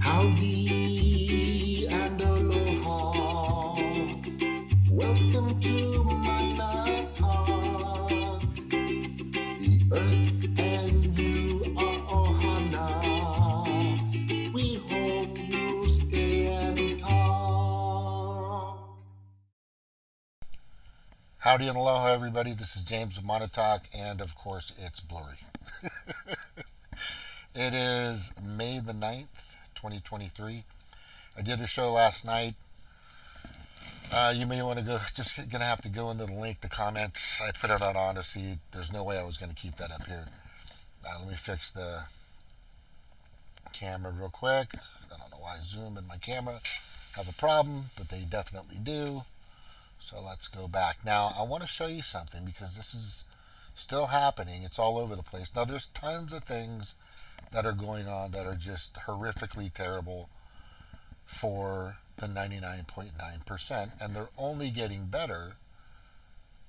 Howdy and aloha. Welcome to Manata. The earth and you are ohana. We hope you stay and talk. Howdy and aloha, everybody. This is James of Montauk, and of course, it's blurry. It is May the 9th, 2023. I did a show last night. You may want to go, just going to have to go into the link, the comments. I put it on Odyssey. There's no way I was going to keep that up here. Let me fix the camera real quick. I don't know why Zoom and my camera have a problem, but they definitely do. So let's go back. Now, I want to show you something because this is still happening. It's all over the place. Now, there's tons of things that are going on that are just horrifically terrible for the 99.9%, and they're only getting better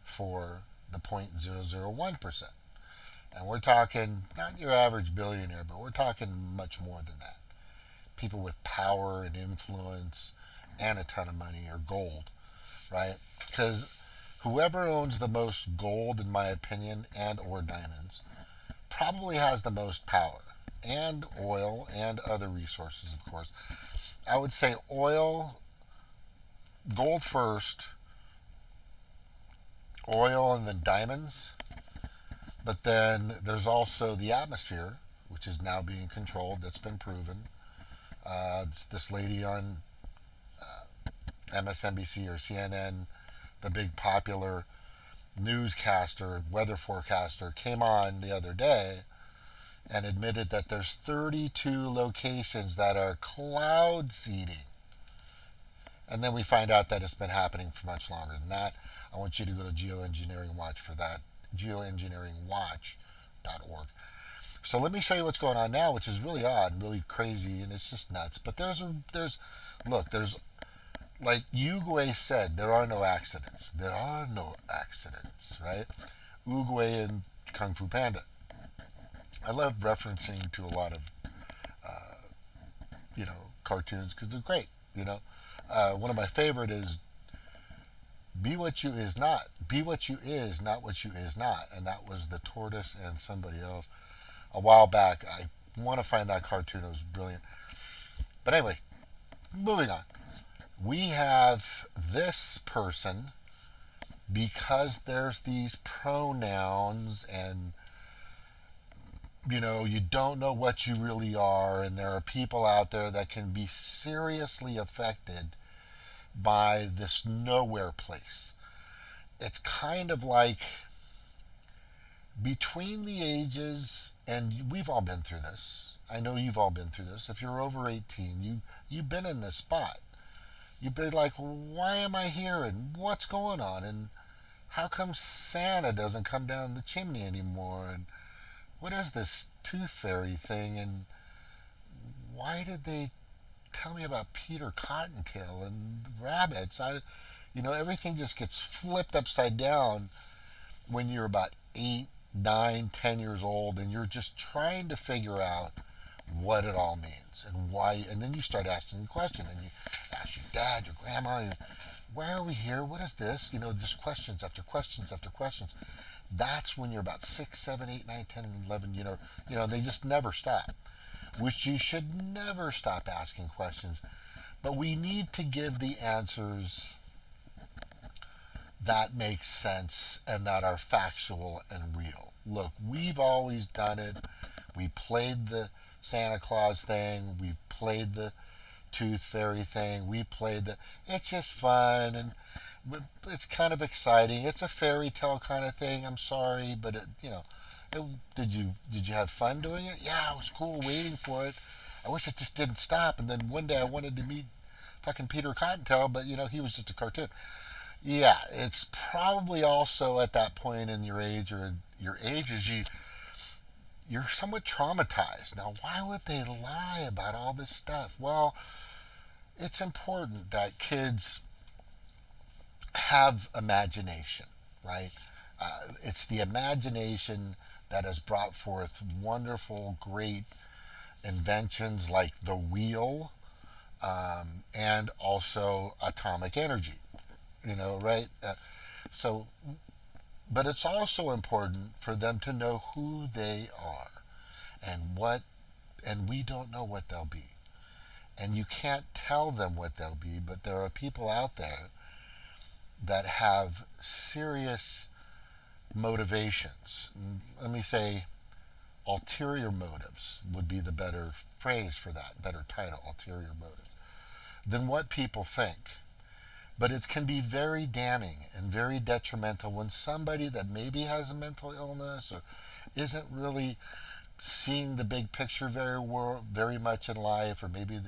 for the 0.001%. And we're talking not your average billionaire, but we're talking much more than that. People with power and influence and a ton of money or gold, right? Because whoever owns the most gold, in my opinion, and or diamonds, probably has the most power, and oil and other resources, of course. I would say oil, gold first, oil, and then diamonds. But then there's also the atmosphere, which is now being controlled. That's been proven. It's this lady on MSNBC or CNN, the big popular newscaster, weather forecaster, came on the other day and admitted that there's 32 locations that are cloud seeding. And then we find out that it's been happening for much longer than that. I want you to go to Geoengineering Watch for that, geoengineeringwatch.org. So let me show you what's going on now, which is really odd and really crazy, and it's just nuts. But there's like Uguay said, there are no accidents. There are no accidents, right? Uguay and Kung Fu Panda. I love referencing to a lot of, cartoons because they're great. One of my favorite is "Be what you is not. Be what you is, not what you is not," and that was the tortoise and somebody else a while back. I want to find that cartoon. It was brilliant. But anyway, moving on. We have this person because there's these pronouns and you don't know what you really are, and there are people out there that can be seriously affected by this nowhere place. It's kind of like between the ages, and we've all been through this. I know you've all been through this. If you're over 18, you've been in this spot. You'd be like, why am I here, and what's going on, and how come Santa doesn't come down the chimney anymore, and what is this tooth fairy thing, and why did they tell me about Peter Cottontail and rabbits? Everything just gets flipped upside down when you're about 8, 9, 10 years old, and you're just trying to figure out what it all means and why. And then you start asking the question, and you ask your dad, your grandma, why are we here? What is this? Just questions after questions after questions. That's when you're about 6, 7, 8, 9, 10, 11. They just never stop, which you should never stop asking questions. But we need to give the answers that make sense and that are factual and real. Look, we've always done it. We played the Santa Claus thing. We played the tooth fairy thing. It's just fun, and it's kind of exciting. It's a fairy tale kind of thing. I'm sorry, but did you have fun doing it? Yeah, it was cool waiting for it. I wish it just didn't stop. And then one day I wanted to meet fucking Peter Cottontail, but he was just a cartoon. Yeah, it's probably also at that point in your age is you're somewhat traumatized. Now, why would they lie about all this stuff? Well, it's important that kids have imagination, right? It's the imagination that has brought forth wonderful, great inventions like the wheel, and also atomic energy. Right? So, but it's also important for them to know who they are and what, and we don't know what they'll be. And you can't tell them what they'll be, but there are people out there that have serious motivations. Let me say ulterior motives would be the better phrase for that, better title, ulterior motive, than what people think. But it can be very damning and very detrimental when somebody that maybe has a mental illness or isn't really seeing the big picture very much in life, or maybe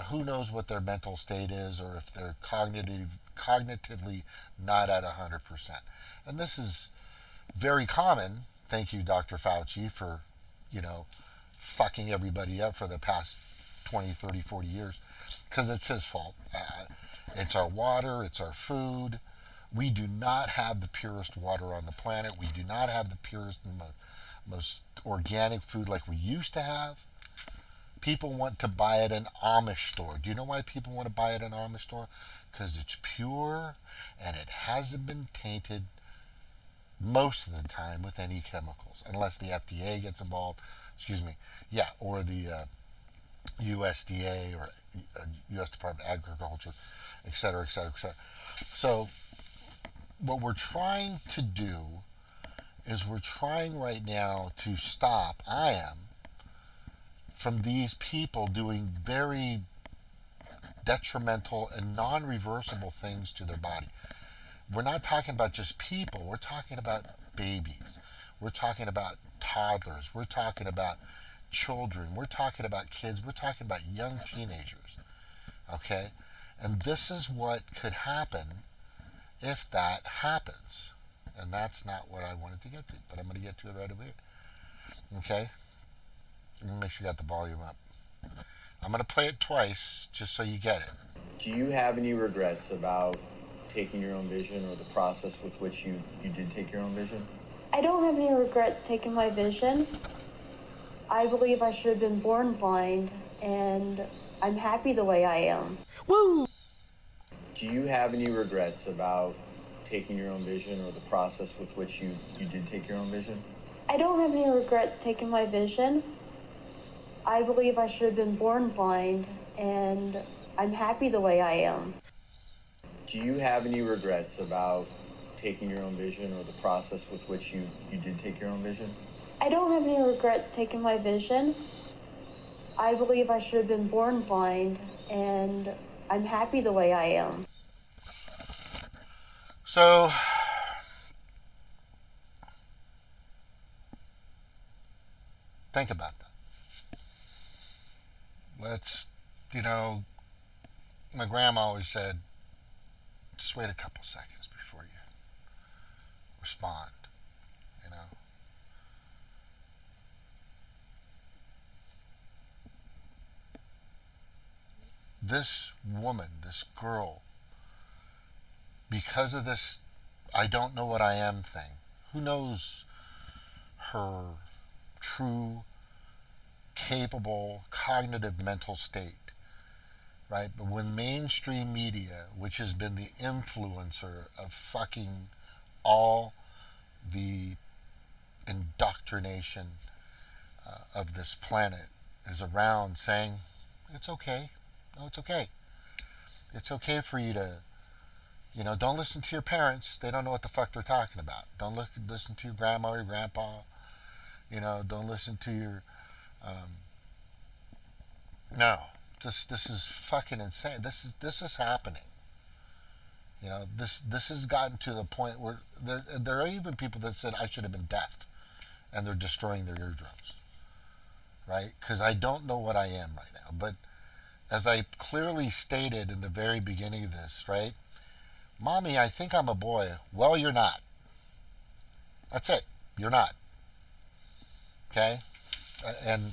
who knows what their mental state is, or if they're cognitively not at 100%. And this is very common. Thank you, Dr. Fauci, for, you know, fucking everybody up for the past 20, 30, 40 years, because it's his fault. It's our water, it's our food. We do not have the purest water on the planet. We do not have the purest and most organic food like we used to have. People want to buy at an Amish store. Do you know why people want to buy at an Amish store? Because it's pure and it hasn't been tainted most of the time with any chemicals, unless the FDA gets involved. Excuse me. Yeah, or the USDA or U.S. Department of Agriculture, et cetera, et cetera, et cetera. So what we're trying to do is we're trying right now to stop, I am, from these people doing very detrimental and non-reversible things to their body. We're not talking about just people. We're talking about babies. We're talking about toddlers. We're talking about children. We're talking about kids. We're talking about young teenagers. Okay? And this is what could happen if that happens. And that's not what I wanted to get to, but I'm going to get to it right over here. Okay? Let me make sure you got the volume up. I'm going to play it twice just so you get it. Do you have any regrets about taking your own vision, or the process with which you did take your own vision? I don't have any regrets taking my vision. I believe I should have been born blind, and I'm happy the way I am. Woo! Do you have any regrets about taking your own vision, or the process with which you did take your own vision? I don't have any regrets taking my vision. I believe I should have been born blind, and I'm happy the way I am. Do you have any regrets about taking your own vision, or the process with which you did take your own vision? I don't have any regrets taking my vision. I believe I should have been born blind, and I'm happy the way I am. So, think about that. Let's, my grandma always said, just wait a couple seconds before you respond, This woman, this girl, because of this I don't know what I am thing, who knows her true, capable, cognitive mental state, right? But when mainstream media, which has been the influencer of fucking all the indoctrination of this planet, is around saying, it's okay. No, it's okay. It's okay for you to, don't listen to your parents. They don't know what the fuck they're talking about. Don't listen to your grandma or your grandpa. Don't listen to your, no. This is fucking insane. This is happening. This has gotten to the point where there are even people that said I should have been deaf, and they're destroying their eardrums, right? Because I don't know what I am right now. But as I clearly stated in the very beginning of this, right? Mommy, I think I'm a boy. Well, you're not. That's it. You're not. Okay? And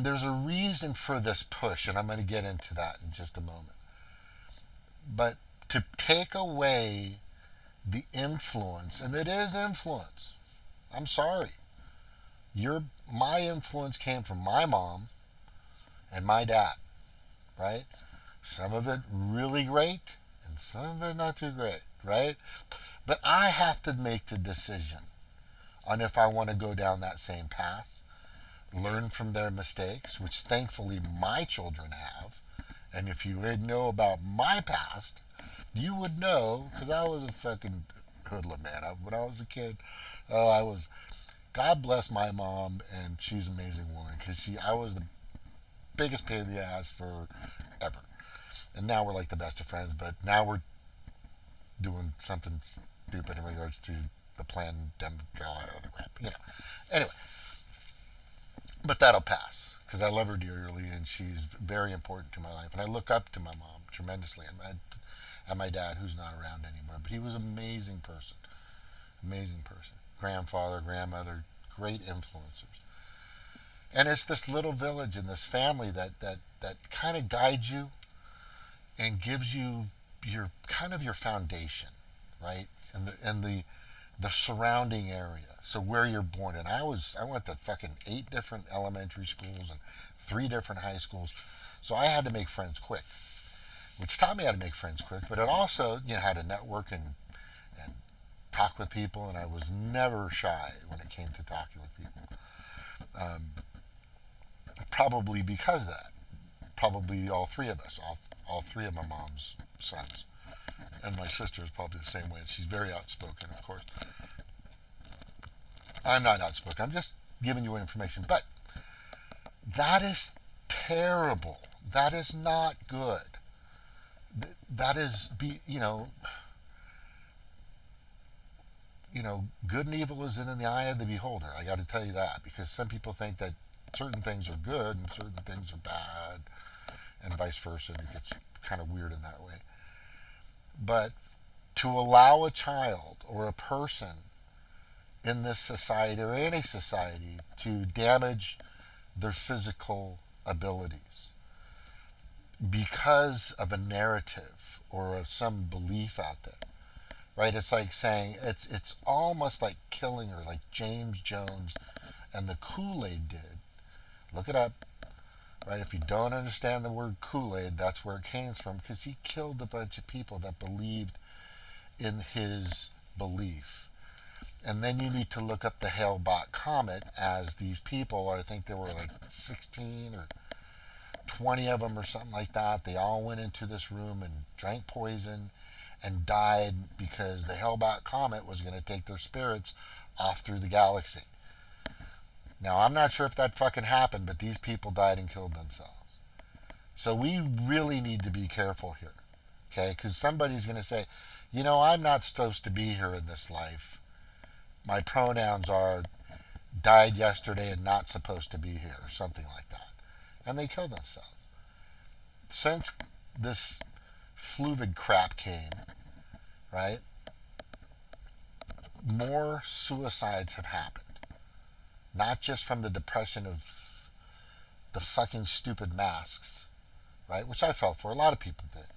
there's a reason for this push, and I'm going to get into that in just a moment. But to take away the influence, and it is influence. I'm sorry. My influence came from my mom and my dad, right? Some of it really great and some of it not too great, right? But I have to make the decision on if I want to go down that same path, learn from their mistakes, which thankfully my children have. And if you would know about my past, you would know, because I was a fucking hoodlum, man. When I was a kid, I was, God bless my mom, and she's an amazing woman, because I was the biggest pain in the ass for ever. And now we're like the best of friends, but now we're doing something stupid in regards to the pandemic, all that other crap, Anyway, but that'll pass because I love her dearly and she's very important to my life. And I look up to my mom tremendously and my dad, who's not around anymore. But he was an amazing person. Amazing person. Grandfather, grandmother, great influencers. And it's this little village and this family that kind of guides you and gives you your kind of your foundation, right? And the surrounding area. So where you're born. And I went to fucking 8 different elementary schools and 3 different high schools. So I had to make friends quick, which taught me how to make friends quick, but it also, how to network and talk with people, and I was never shy when it came to talking with people. Probably because of that. Probably all 3 of us, all 3 of my mom's sons. And my sister is probably the same way. She's very outspoken, of course. I'm not outspoken. I'm just giving you information. But that is terrible. That is not good. That is, good and evil is in the eye of the beholder. I got to tell you that, because some people think that certain things are good and certain things are bad, and vice versa. And it gets kind of weird in that way. But to allow a child or a person in this society or any society to damage their physical abilities because of a narrative or of some belief out there, right? It's like saying, it's almost like killing her, like James Jones and the Kool-Aid did. Look it up. Right, if you don't understand the word Kool-Aid, that's where it came from, because he killed a bunch of people that believed in his belief. And then you need to look up the Hale-Bopp comet, as these people, I think there were like 16 or 20 of them or something like that. They all went into this room and drank poison and died because the Hale-Bopp comet was going to take their spirits off through the galaxy. Now, I'm not sure if that fucking happened, but these people died and killed themselves. So we really need to be careful here, okay? Because somebody's going to say, I'm not supposed to be here in this life. My pronouns are died yesterday and not supposed to be here, or something like that. And they kill themselves. Since this fluvid crap came, right, more suicides have happened. Not just from the depression of the fucking stupid masks, right? Which I felt for. A lot of people did.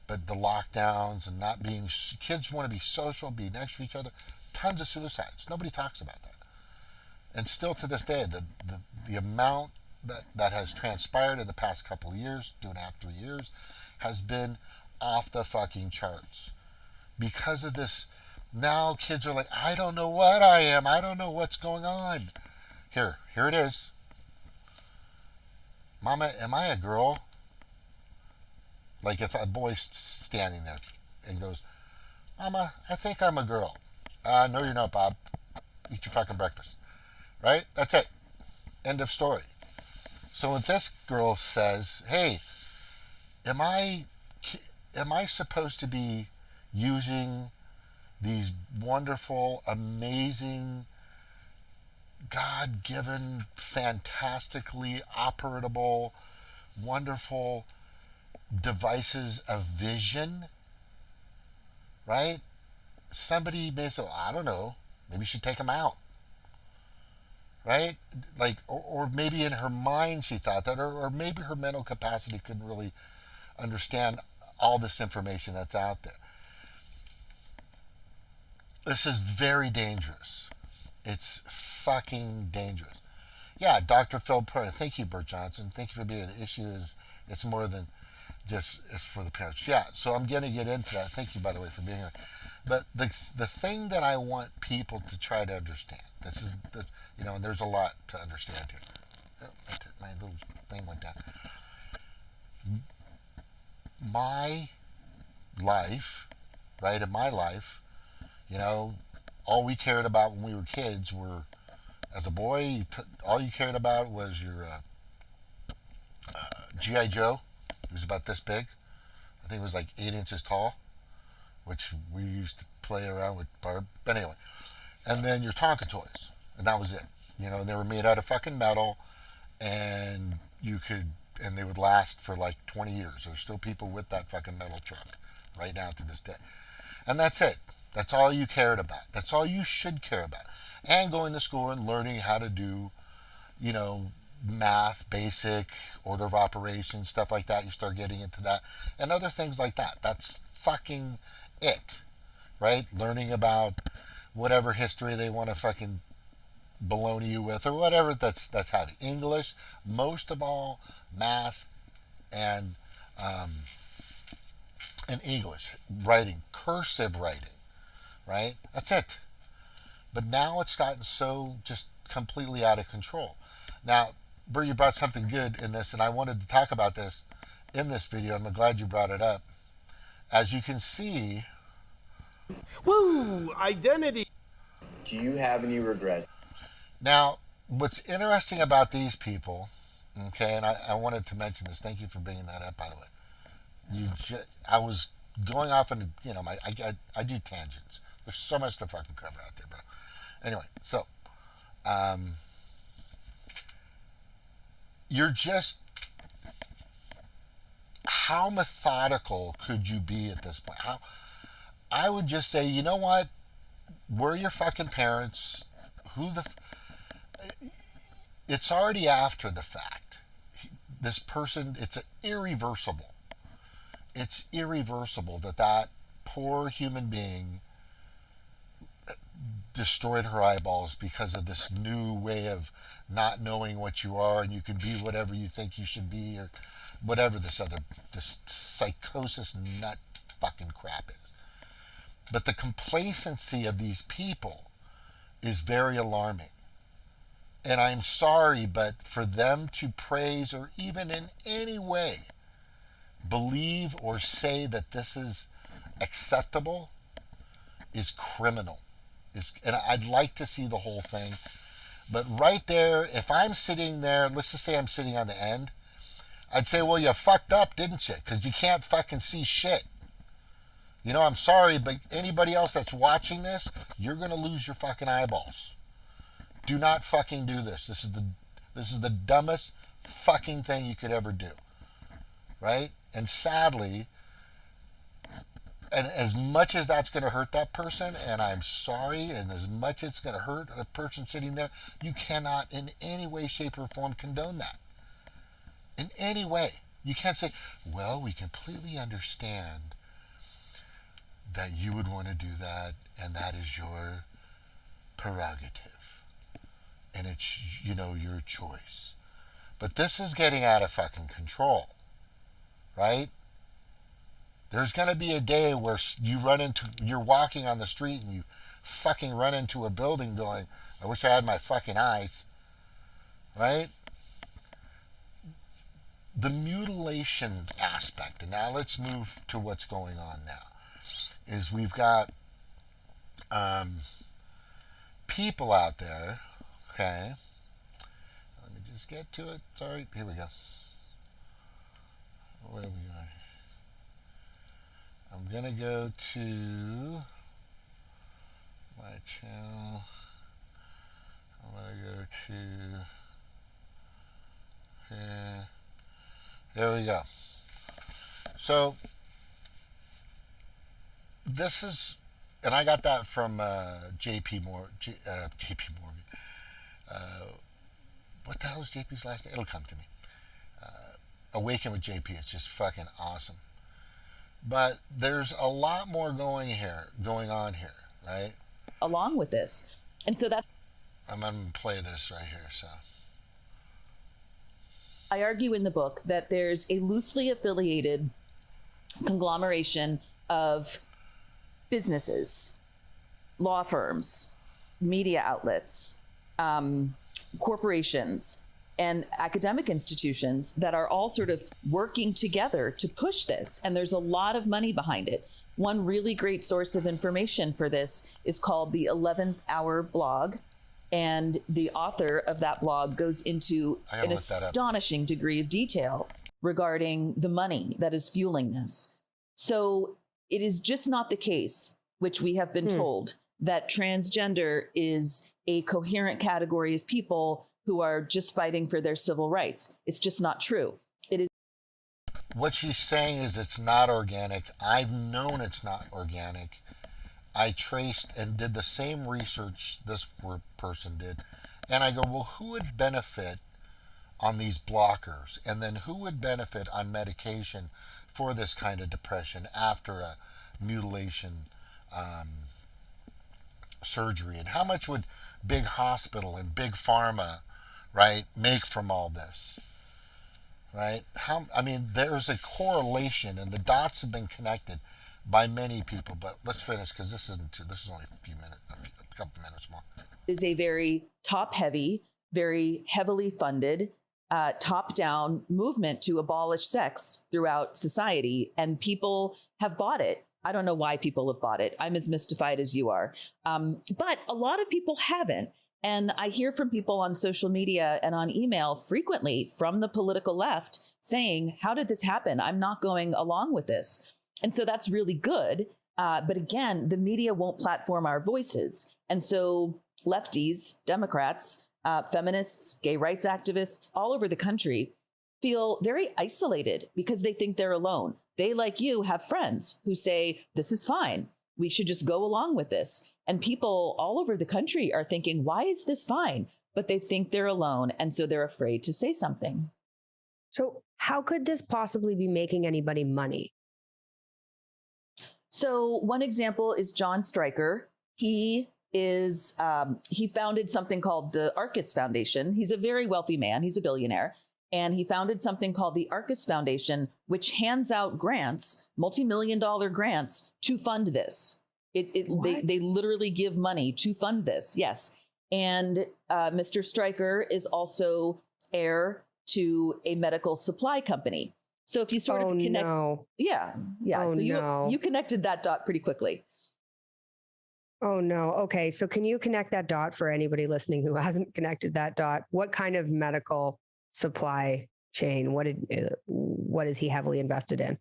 But the lockdowns and not being... Kids want to be social, be next to each other. Tons of suicides. Nobody talks about that. And still to this day, the amount that has transpired in the past couple of years, 2.5, 3 years, has been off the fucking charts. Because of this... Now kids are like, I don't know what I am. I don't know what's going on. Here it is. Mama, am I a girl? Like if a boy's standing there and goes, Mama, I think I'm a girl. No, you're not, Bob. Eat your fucking breakfast. Right? That's it. End of story. So when this girl says, hey, am I supposed to be using these wonderful, amazing, God-given, fantastically operable, wonderful devices of vision, right? Somebody may say, I don't know, maybe you should take them out, right? Like, or maybe in her mind she thought that, or maybe her mental capacity couldn't really understand all this information that's out there. This is very dangerous. It's fucking dangerous. Yeah, Dr. Phil Pro. Thank you, Bert Johnson. Thank you for being here. The issue is it's more than just it's for the parents. Yeah, so I'm going to get into that. Thank you, by the way, for being here. But the thing that I want people to try to understand, and there's a lot to understand here. Oh, my little thing went down. My life, right, in my life, all we cared about when we were kids were, as a boy, all you cared about was your G.I. Joe. It was about this big. I think it was like 8 inches tall, which we used to play around with Barb. But anyway, and then your Tonka toys, and that was it. And they were made out of fucking metal, and and they would last for like 20 years. There's still people with that fucking metal truck right now to this day. And that's it. That's all you cared about. That's all you should care about. And going to school and learning how to do, math, basic, order of operations, stuff like that. You start getting into that. And other things like that. That's fucking it. Right? Learning about whatever history they want to fucking baloney you with or whatever that's having. English, most of all, math, and English. Writing. Cursive writing. Right? That's it. But now it's gotten so just completely out of control. Now, Bert, you brought something good in this, and I wanted to talk about this in this video. I'm glad you brought it up. As you can see... Woo! Identity! Do you have any regrets? Now, what's interesting about these people, okay, and I wanted to mention this. Thank you for bringing that up, by the way. I was going off into, I do tangents. There's so much to fucking cover out there, bro. Anyway, so, you're just, how methodical could you be at this point? I would just say, you know what? We're your fucking parents. It's already after the fact. This person, it's irreversible. It's irreversible that poor human being destroyed her eyeballs because of this new way of not knowing what you are, and you can be whatever you think you should be, or whatever this psychosis nut fucking crap is. But the complacency of these people is very alarming. And I'm sorry, but for them to praise or even in any way believe or say that this is acceptable is criminal. And I'd like to see the whole thing. But right there, if I'm sitting there, let's just say I'm sitting on the end, I'd say, well, you fucked up, didn't you? Because you can't fucking see shit. I'm sorry, but anybody else that's watching this, you're going to lose your fucking eyeballs. Do not fucking do this. This is the dumbest fucking thing you could ever do. Right? And sadly, and as much as that's going to hurt that person, and I'm sorry, and as much it's going to hurt a person sitting there, you cannot in any way, shape, or form condone that. In any way. You can't say, well, we completely understand that you would want to do that, and that is your prerogative. And it's, your choice. But this is getting out of fucking control. Right? There's going to be a day where you're walking on the street and you fucking run into a building going, I wish I had my fucking eyes. Right? The mutilation aspect, and now let's move to what's going on now, is we've got people out there, okay? Let me just get to it. Sorry, here we go. Where are we going? I'm going to go to my channel. I'm going to go to here. There we go. So this is, and I got that from JP Morgan. What the hell is JP's last name? It'll come to me. Awaken with JP. It's just fucking awesome. But there's a lot more going on here, right? Along with this. And so that's I'm going to play this right here. So I argue in the book that there's a loosely affiliated conglomeration of businesses, law firms, media outlets, corporations, and academic institutions that are all sort of working together to push this. And there's a lot of money behind it. One really great source of information for this is called the 11th Hour blog. And the author of that blog goes into an astonishing degree of detail regarding the money that is fueling this. So it is just not the case, which we have been told, that transgender is a coherent category of people who are just fighting for their civil rights. It's just not true. It is. what she's saying is it's not organic. I've known it's not organic. I traced and did the same research this person did. And I go, well, who would benefit on these blockers? And then who would benefit on medication for this kind of depression after a mutilation surgery? And how much would big hospital and big pharma, right, make from all this? Right? There's a correlation, and the dots have been connected by many people. But let's finish, because this is only a few minutes, a couple minutes more. Is a very top-heavy, very heavily funded, top-down movement to abolish sex throughout society, and people have bought it. I don't know why people have bought it. I'm as mystified as you are. But a lot of people haven't. And I hear from people on social media and on email frequently from the political left saying, how did this happen? I'm not going along with this. And so that's really good. But again, the media won't platform our voices. And so lefties, Democrats, feminists, gay rights activists all over the country feel very isolated because they think they're alone. They, like you, have friends who say, this is fine. We should just go along with this. And people all over the country are thinking, why is this fine? But they think they're alone. And so they're afraid to say something. So how could this possibly be making anybody money? So one example is John Stryker. He founded something called the Arcus Foundation. He's a very wealthy man. He's a billionaire. And he founded something called the Arcus Foundation, which hands out grants, multi-million-dollar grants, to fund this. They literally give money to fund this, yes. And Mr. Stryker is also heir to a medical supply company. So if you sort of connect, yeah. So you connected that dot pretty quickly. Oh no. Okay. So can you connect that dot for anybody listening who hasn't connected that dot? What kind of medical supply chain? What is he heavily invested in?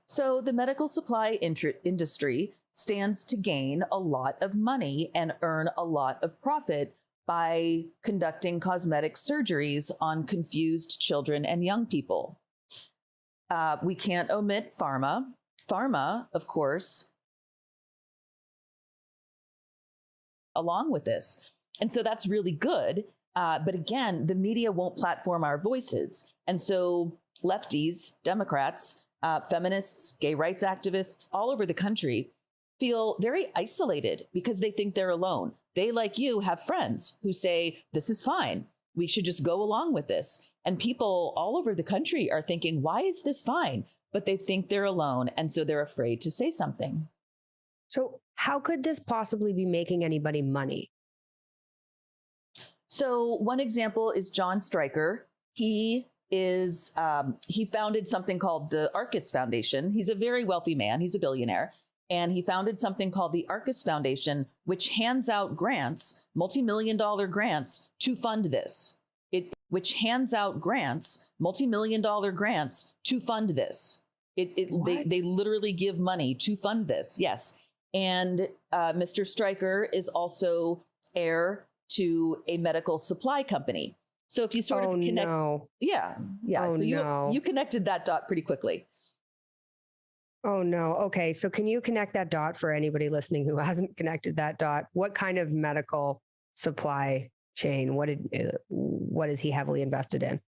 So the medical supply industry stands to gain a lot of money and earn a lot of profit by conducting cosmetic surgeries on confused children and young people. We can't omit pharma. Pharma, of course, along with this. And so that's really good. But again, the media won't platform our voices. And so lefties, Democrats, feminists, gay rights activists all over the country feel very isolated because they think they're alone. They, like you, have friends who say, this is fine. We should just go along with this. And people all over the country are thinking, why is this fine? But they think they're alone. And so they're afraid to say something. So how could this possibly be making anybody money? So one example is John Stryker. He founded something called the Arcus Foundation. He's a very wealthy man. He's a billionaire. And he founded something called the Arcus Foundation, which hands out grants, multi-million-dollar grants, to fund this. Which hands out grants, multi-million-dollar grants, to fund this. They literally give money to fund this, yes. And Mr. Stryker is also heir to a medical supply company. So if you sort of connect, you connected that dot pretty quickly. Oh no. Okay. So can you connect that dot for anybody listening who hasn't connected that dot? What kind of medical supply chain? What is he heavily invested in?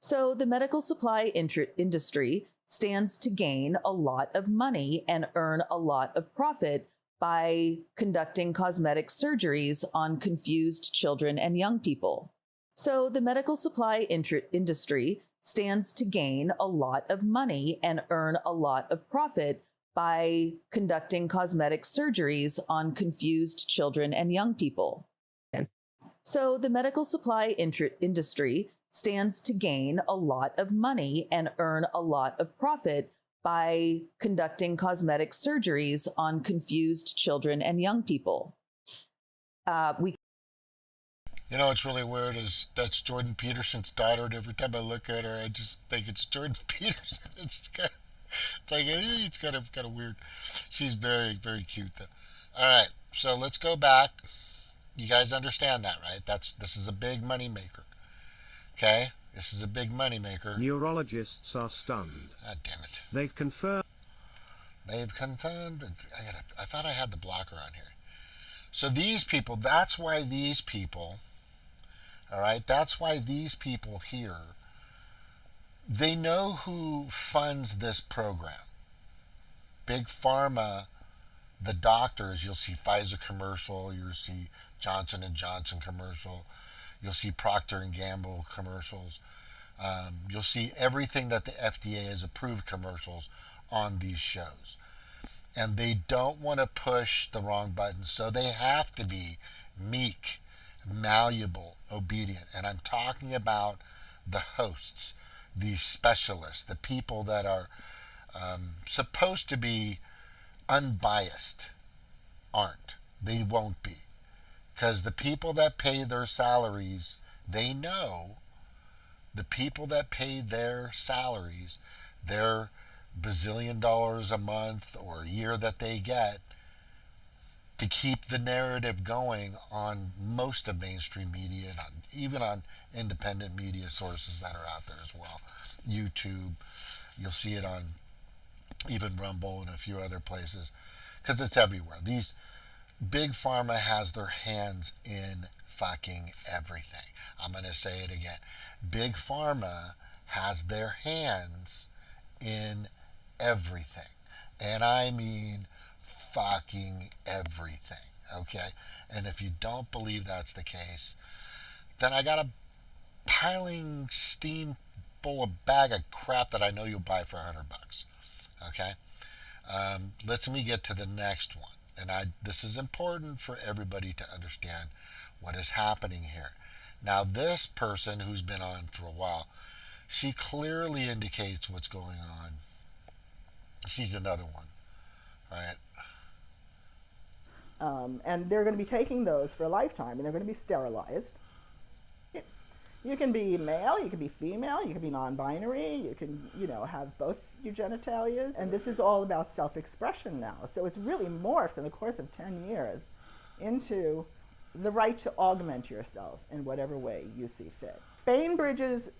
So the medical supply industry stands to gain a lot of money and earn a lot of profit by conducting cosmetic surgeries on confused children and young people. So the medical supply industry stands to gain a lot of money and earn a lot of profit by conducting cosmetic surgeries on confused children and young people. So the medical supply industry stands to gain a lot of money and earn a lot of profit by conducting cosmetic surgeries on confused children and young people. You know what's really weird is that's Jordan Peterson's daughter, and every time I look at her, I just think it's Jordan Peterson. It's kind of weird. She's very, very cute though. All right, so let's go back. You guys understand that, right? This is a big money maker. Okay, this is a big money maker. Neurologists are stunned. God damn it! They've confirmed. I thought I had the blocker on here. So these people. That's why these people. All right. That's why these people here. They know who funds this program. Big Pharma. The doctors, you'll see Pfizer commercial, you'll see Johnson & Johnson commercial, you'll see Procter & Gamble commercials, you'll see everything that the FDA has approved commercials on these shows. And they don't want to push the wrong buttons, so they have to be meek, malleable, obedient. And I'm talking about the hosts, the specialists, the people that are supposed to be unbiased aren't. They won't be. Because the people that pay their salaries, they know the people that pay their salaries, their bazillion dollars a month or a year that they get to keep the narrative going on most of mainstream media and even on independent media sources that are out there as well. YouTube, you'll see it on even Rumble and a few other places, because it's everywhere. These big pharma has their hands in fucking everything. I'm going to say it again. Big pharma has their hands in everything. And I mean fucking everything. Okay? And if you don't believe that's the case, then I got a piling steam full of bag of crap that I know you'll buy for $100. Okay, let me get to the next one, and this is important for everybody to understand what is happening here. Now, this person who's been on for a while, she clearly indicates what's going on. She's another one, right? And they're going to be taking those for a lifetime, and they're going to be sterilized. You can be male, you can be female, you can be non-binary, you can, have both your genitalias. And this is all about self-expression now. So it's really morphed in the course of 10 years into the right to augment yourself in whatever way you see fit. Bainbridge's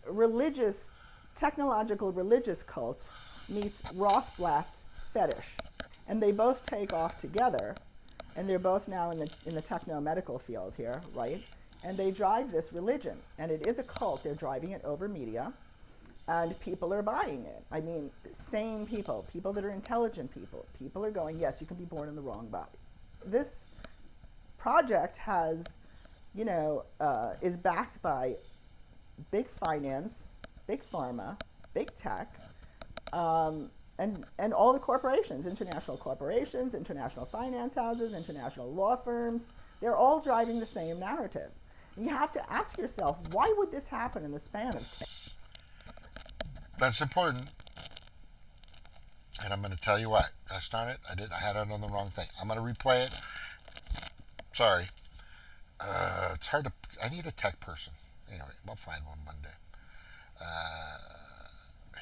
technological religious cult meets Rothblatt's fetish. And they both take off together, and they're both now in the techno-medical field here, right? And they drive this religion, and it is a cult. They're driving it over media, and people are buying it. I mean, sane people that are intelligent people are going, yes, you can be born in the wrong body. This project has, is backed by big finance, big pharma, big tech, and all the corporations, international corporations, international finance houses, international law firms. They're all driving the same narrative. You have to ask yourself, why would this happen in the span of 10? That's important. And I'm going to tell you what. Gosh darn it. I had it on the wrong thing. I'm going to replay it. Sorry. It's hard to... I need a tech person. Anyway, we'll find one day.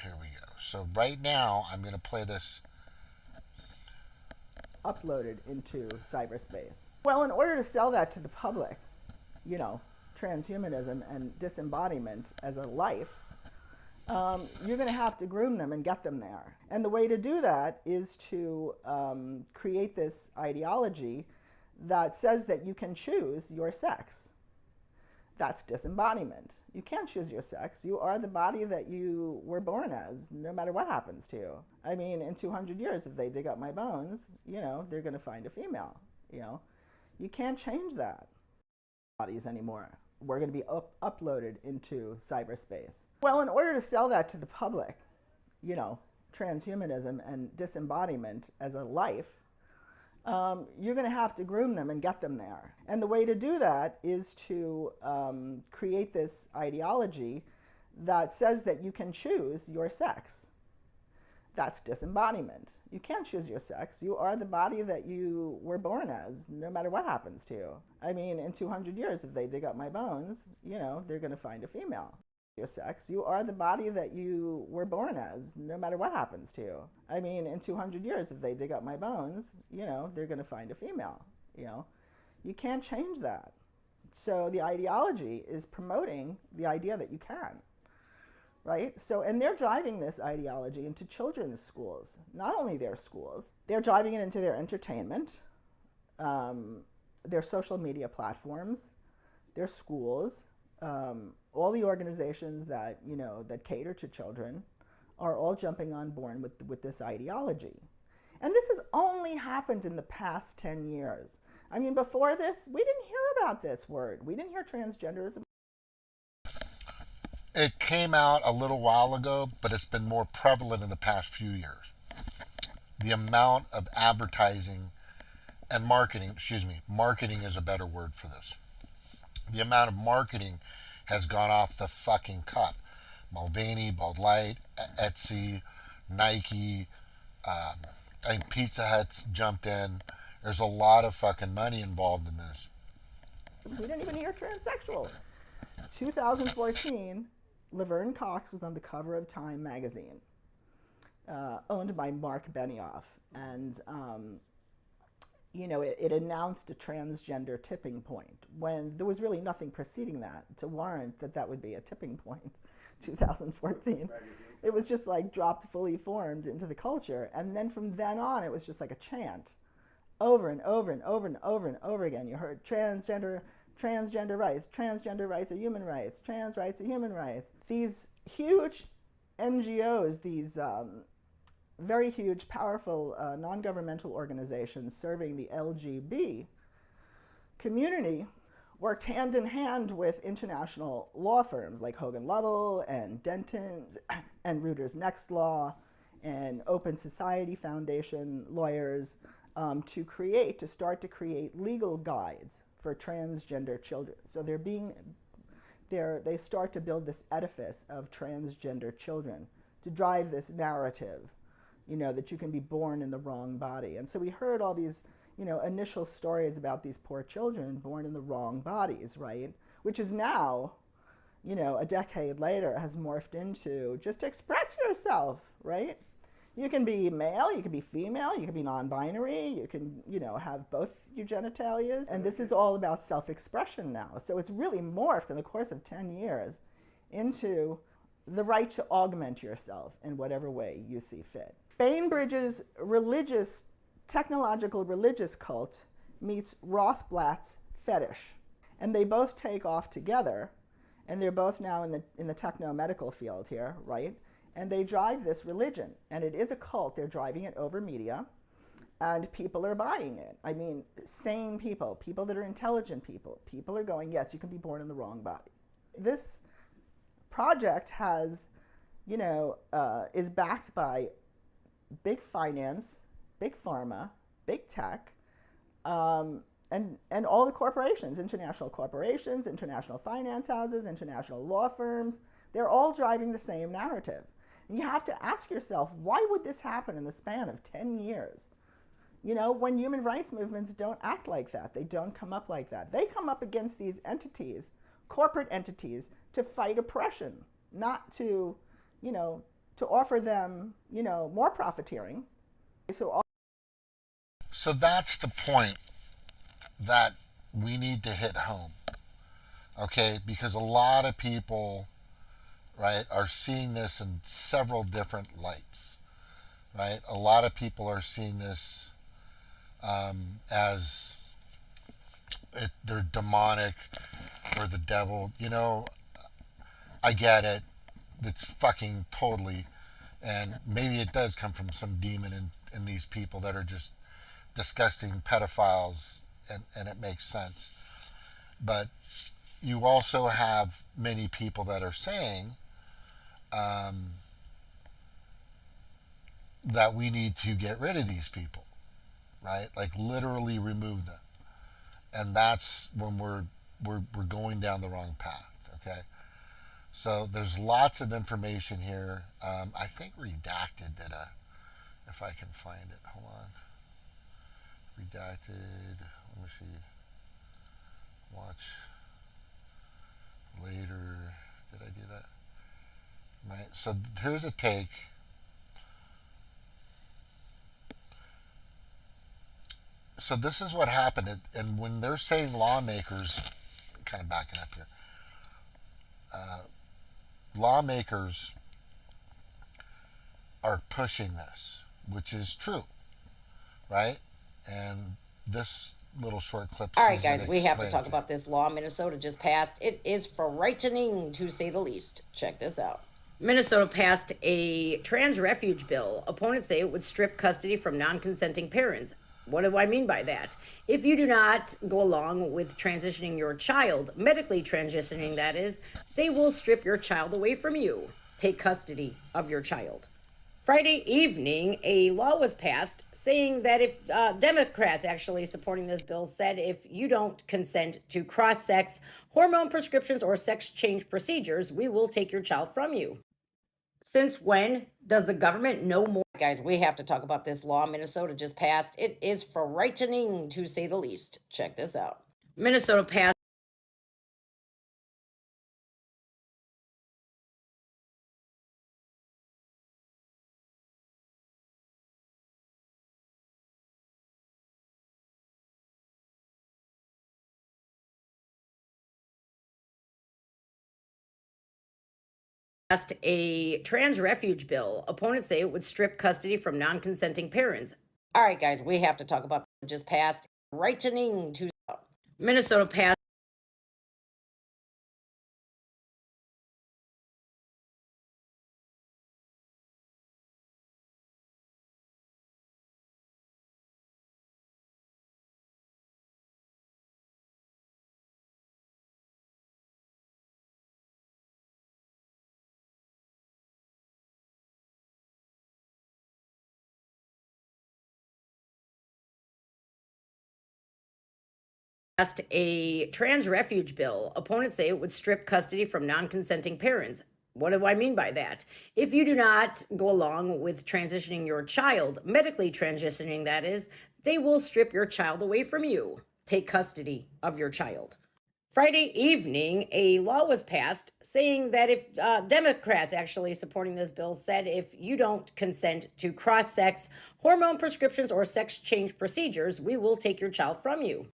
Here we go. So right now, I'm going to play this. Uploaded into cyberspace. Well, in order to sell that to the public, transhumanism and disembodiment as a life, you're going to have to groom them and get them there. And the way to do that is to create this ideology that says that you can choose your sex. That's disembodiment. You can't choose your sex. You are the body that you were born as, no matter what happens to you. I mean, in 200 years, if they dig up my bones, they're going to find a female. You can't change that. Bodies anymore. We're going to be uploaded into cyberspace. Well, in order to sell that to the public, transhumanism and disembodiment as a life, you're going to have to groom them and get them there. And the way to do that is to create this ideology that says that you can choose your sex. That's disembodiment. You can't choose your sex. You are the body that you were born as, no matter what happens to you. I mean, in 200 years, if they dig up my bones, they're going to find a female. Your sex. You are the body that you were born as, no matter what happens to you. I mean, in 200 years, if they dig up my bones, they're going to find a female. You can't change that. So the ideology is promoting the idea that you can, right? So, and they're driving this ideology into children's schools. Not only their schools, they're driving it into their entertainment, their social media platforms, their schools. All the organizations that that cater to children are all jumping on board with this ideology, and this has only happened in the past 10 years. I mean, before this, we didn't hear about this word. We didn't hear transgenderism. It came out a little while ago, but it's been more prevalent in the past few years. The amount of advertising and marketing is a better word for this. The amount of marketing has gone off the fucking cuff. Mulvaney, Bud Light, Etsy, Nike, I think Pizza Hut's jumped in. There's a lot of fucking money involved in this. We didn't even hear transsexual. 2014, Laverne Cox was on the cover of Time magazine, owned by Mark Benioff. And it announced a transgender tipping point when there was really nothing preceding that to warrant that would be a tipping point. 2014. It was just like dropped fully formed into the culture. And then from then on, it was just like a chant over and over and over and over and over again. You heard transgender rights are human rights, trans rights are human rights. These huge NGOs, these very huge, powerful non-governmental organizations serving the LGB community worked hand in hand with international law firms like Hogan Lovells and Denton's and Reuters Next Law and Open Society Foundation lawyers to start to create legal guides for transgender children. So they start to build this edifice of transgender children to drive this narrative, that you can be born in the wrong body. And so we heard all these, initial stories about these poor children born in the wrong bodies, right? Which is now, a decade later has morphed into just express yourself, right? You can be male, you can be female, you can be non-binary, you can, have both your genitalias. And this is all about self-expression now. So it's really morphed in the course of 10 years into the right to augment yourself in whatever way you see fit. Bainbridge's technological religious cult meets Rothblatt's fetish. And they both take off together, and they're both now in the techno-medical field here, right? And they drive this religion, and it is a cult. They're driving it over media, and people are buying it. I mean, sane people that are intelligent people are going, yes, you can be born in the wrong body. This project has, is backed by big finance, big pharma, big tech, and all the corporations, international finance houses, international law firms. They're all driving the same narrative. And you have to ask yourself, why would this happen in the span of 10 years? When human rights movements don't act like that, they don't come up like that. They come up against these entities, corporate entities, to fight oppression, not to, to offer them, more profiteering. So that's the point that we need to hit home, okay? Because a lot of people, right, are seeing this in several different lights, right? A lot of people are seeing this as they're demonic, or the devil. You know, I get it. It's fucking totally, and maybe it does come from some demon in these people that are just disgusting pedophiles, and it makes sense. But you also have many people that are saying that we need to get rid of these people, right? Like literally remove them, and that's when we're going down the wrong path. Okay, so there's lots of information here. I think Redacted did a, if I can find it. Hold on. Redacted. Let me see. Watch later. Did I do that? Right. So here's a take. So this is what happened, and when they're saying lawmakers, kind of backing up here, lawmakers are pushing this, which is true, right? And this little short clip. All right, guys, we have to talk about this law Minnesota just passed. It is frightening, to say the least. Check this out. Minnesota passed a trans refuge bill. Opponents say it would strip custody from non-consenting parents. What do I mean by that? If you do not go along with transitioning your child, medically transitioning that is, they will strip your child away from you. Take custody of your child. Friday evening, a law was passed saying that if Democrats actually supporting this bill said if you don't consent to cross-sex hormone prescriptions or sex change procedures, we will take your child from you. Since when does the government know more? Guys, we have to talk about this law Minnesota just passed. It is frightening, to say the least. Check this out. Minnesota passed a trans refuge bill. Opponents say it would strip custody from non-consenting parents. All right, guys, we have to talk about just passed. Frightening, to Minnesota passed a trans refuge bill. Opponents say it would strip custody from non-consenting parents. What do I mean by that? If you do not go along with transitioning your child, medically transitioning that is, they will strip your child away from you. Take custody of your child. Friday evening, a law was passed saying that if Democrats actually supporting this bill said if you don't consent to cross-sex hormone prescriptions or sex change procedures, we will take your child from you.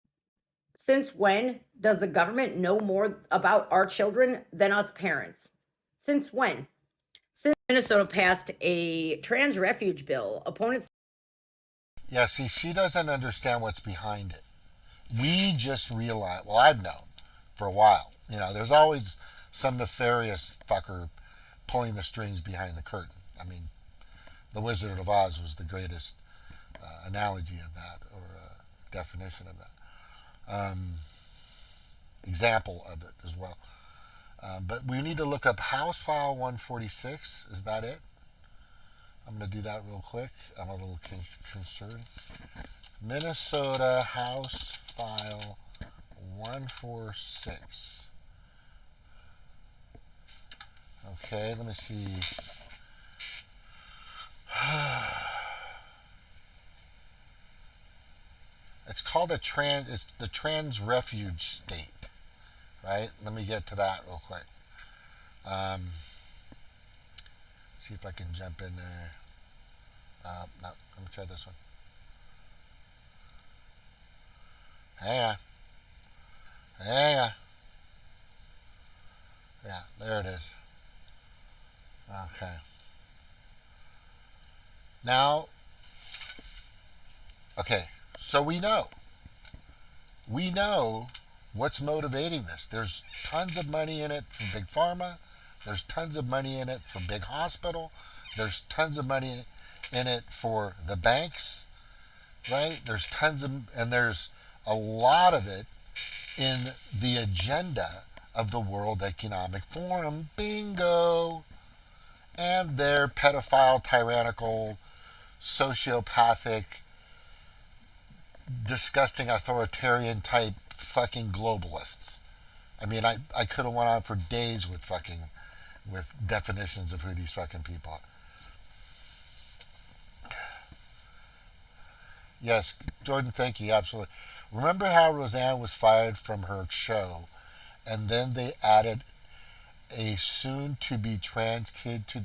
Since when does the government know more about our children than us parents? Since when? Since Minnesota passed a trans refuge bill, opponents... Yeah, see, she doesn't understand what's behind it. We just realize, well, I've known for a while. You know, there's always some nefarious fucker pulling the strings behind the curtain. I mean, The Wizard of Oz was the greatest analogy of that, or definition of that. Example of it as well. But we need to look up House File 146. Is that it? I'm going to do that real quick. I'm a little concerned. Minnesota House File 146. Okay, let me see. It's called it's the trans refuge state, right? Let me get to that real quick. See if I can jump in there. No, let me try this one. Hang on. Yeah, there it is. Okay. Now, okay, so we know What's motivating this? There's tons of money in it from big pharma. There's tons of money in it from big hospital. There's tons of money in it for the banks, right? And there's a lot of it in the agenda of the World Economic Forum. Bingo! And their pedophile, tyrannical, sociopathic, disgusting, authoritarian type fucking globalists. I mean, I could have went on for days with definitions of who these fucking people are. Yes, Jordan, thank you, absolutely. Remember how Roseanne was fired from her show, and then they added a soon-to-be trans kid to...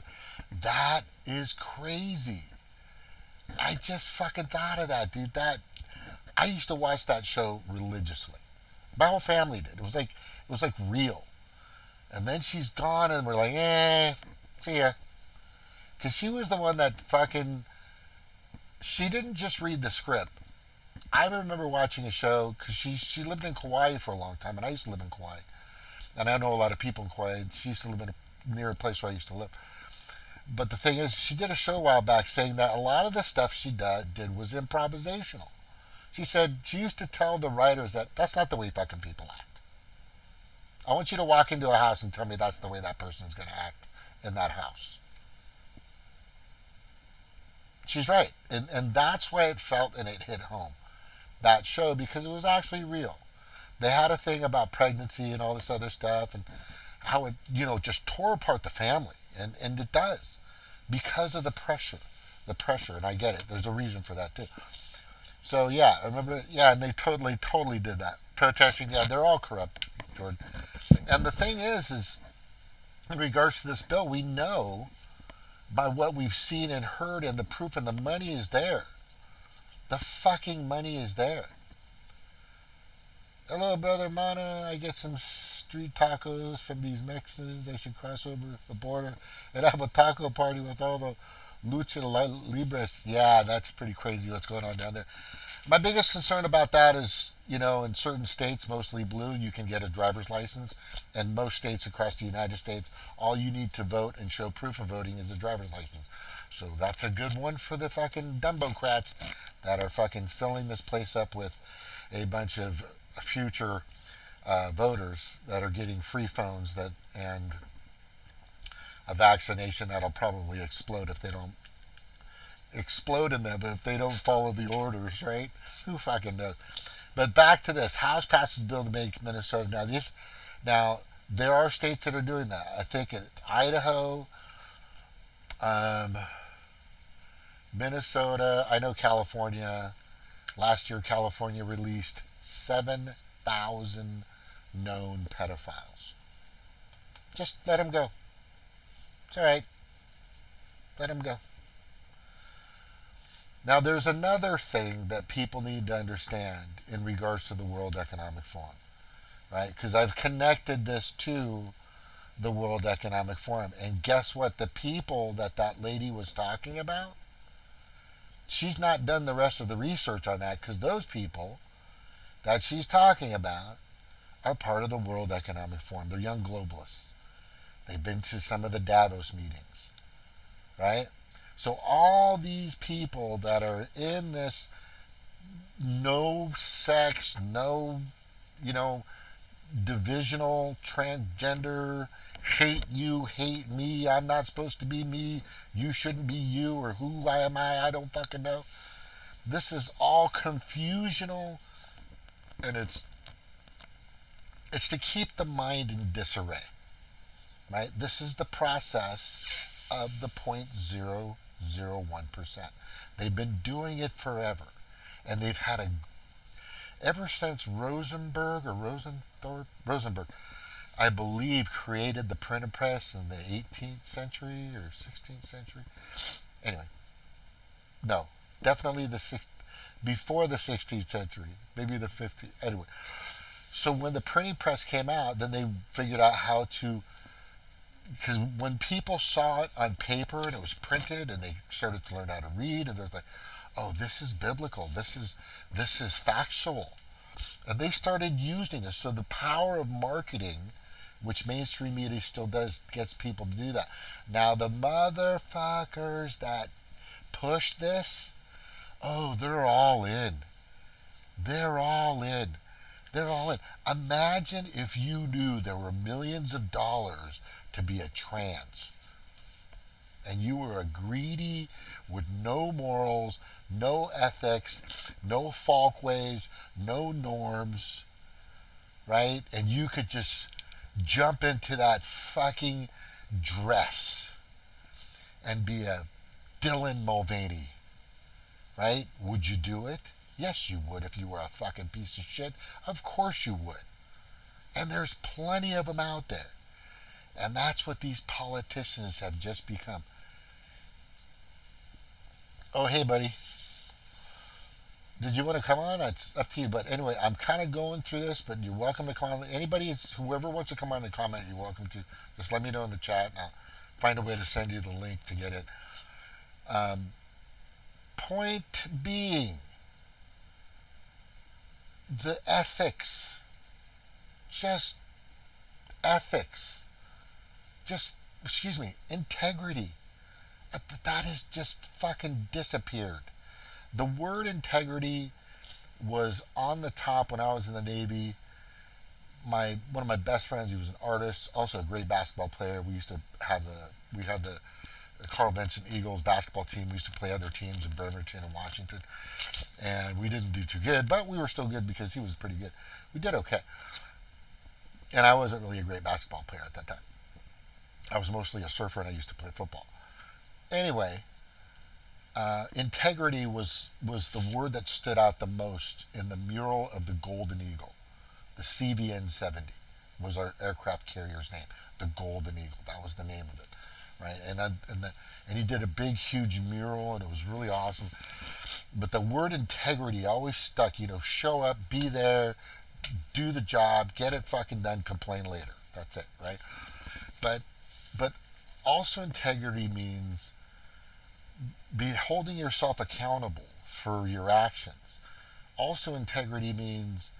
That is crazy. I just fucking thought of that, dude. I used to watch that show religiously. My whole family did. It was like real. And then she's gone, and we're like, see ya. Because she was the one that fucking... She didn't just read the script. I remember watching a show, because she lived in Kauai for a long time, and I used to live in Kauai. And I know a lot of people in Kauai, and she used to live near a place where I used to live. But the thing is, she did a show a while back saying that a lot of the stuff she did was improvisational. She said she used to tell the writers that that's not the way fucking people act. I want you to walk into a house and tell me that's the way that person's going to act in that house. She's right. And that's why it felt and it hit home. That show, because it was actually real. They had a thing about pregnancy and all this other stuff and how it, just tore apart the family. And it does. Because of the pressure. And I get it. There's a reason for that too. So yeah, I remember, and they totally did that. Protesting, they're all corrupt, Jordan. And the thing is in regards to this bill, we know by what we've seen and heard and the proof and the money is there. The fucking money is there. Hello, brother Mana. I get some street tacos from these Mexicans. They should cross over the border and have a taco party with all the lucha libres. Yeah, that's pretty crazy what's going on down there. My biggest concern about that is, in certain states, mostly blue, you can get a driver's license. And most states across the United States, all you need to vote and show proof of voting is a driver's license. So that's a good one for the fucking Dumbocrats that are fucking filling this place up with a bunch of future voters that are getting free phones and a vaccination that'll probably explode if they don't explode in them, if they don't follow the orders, right? Who fucking knows? But back to this. House passes bill to make Minnesota. Now there are states that are doing that. I think Idaho, Minnesota, I know California. Last year, California released 7,000 known pedophiles. Just let them go. It's all right. Let them go. Now, there's another thing that people need to understand in regards to the World Economic Forum, right? Because I've connected this to the World Economic Forum. And guess what? The people that lady was talking about, she's not done the rest of the research on that, because those people that she's talking about are part of the World Economic Forum. They're young globalists. They've been to some of the Davos meetings, right? So all these people that are in this no sex, no, divisional, transgender, hate you, hate me, I'm not supposed to be me, you shouldn't be you, or who am I don't fucking know. This is all confusional, and it's to keep the mind in disarray, right? This is the process of the 0.001%. They've been doing it forever, and they've had ever since Rosenberg, I believe, created the printing press in the 18th century or 16th century. Anyway, no, definitely before the 16th century, maybe the 50th. Anyway, so when the printing press came out, then they figured out how to, because when people saw it on paper and it was printed and they started to learn how to read, and they're like, oh, this is biblical, this is factual, And they started using this. So the power of marketing, which mainstream media still does, gets people to do that. Now the motherfuckers that push this, oh, they're all in. They're all in. They're all in. Imagine if you knew there were millions of dollars to be a trans, and you were a greedy with no morals, no ethics, no folkways, no norms, right? And you could just jump into that fucking dress and be a Dylan Mulvaney, right? Would you do it? Yes, you would. If you were a fucking piece of shit, of course you would. And there's plenty of them out there. And that's what these politicians have just become. Oh, hey, buddy. Did you want to come on? It's up to you. But anyway, I'm kind of going through this, but you're welcome to come on. Anybody, whoever wants to come on and comment, you're welcome to. Just let me know in the chat, and I'll find a way to send you the link to get it. Point being, the ethics, just ethics, integrity, that has just fucking disappeared. The word integrity was on the top when I was in the Navy. One of my best friends, he was an artist, also a great basketball player. We used to have the Carl Vinson Eagles basketball team. We used to play other teams in Bremerton and Washington, and we didn't do too good, but we were still good because he was pretty good. We did okay. And I wasn't really a great basketball player at that time. I was mostly a surfer, and I used to play football. Anyway, integrity was the word that stood out the most in the mural of the Golden Eagle. The CVN-70 was our aircraft carrier's name. The Golden Eagle, that was the name of it, right? And he did a big, huge mural, and it was really awesome. But the word integrity always stuck. Show up, be there, do the job, get it fucking done, complain later. That's it, right? But also integrity means holding yourself accountable for your actions. Also integrity means,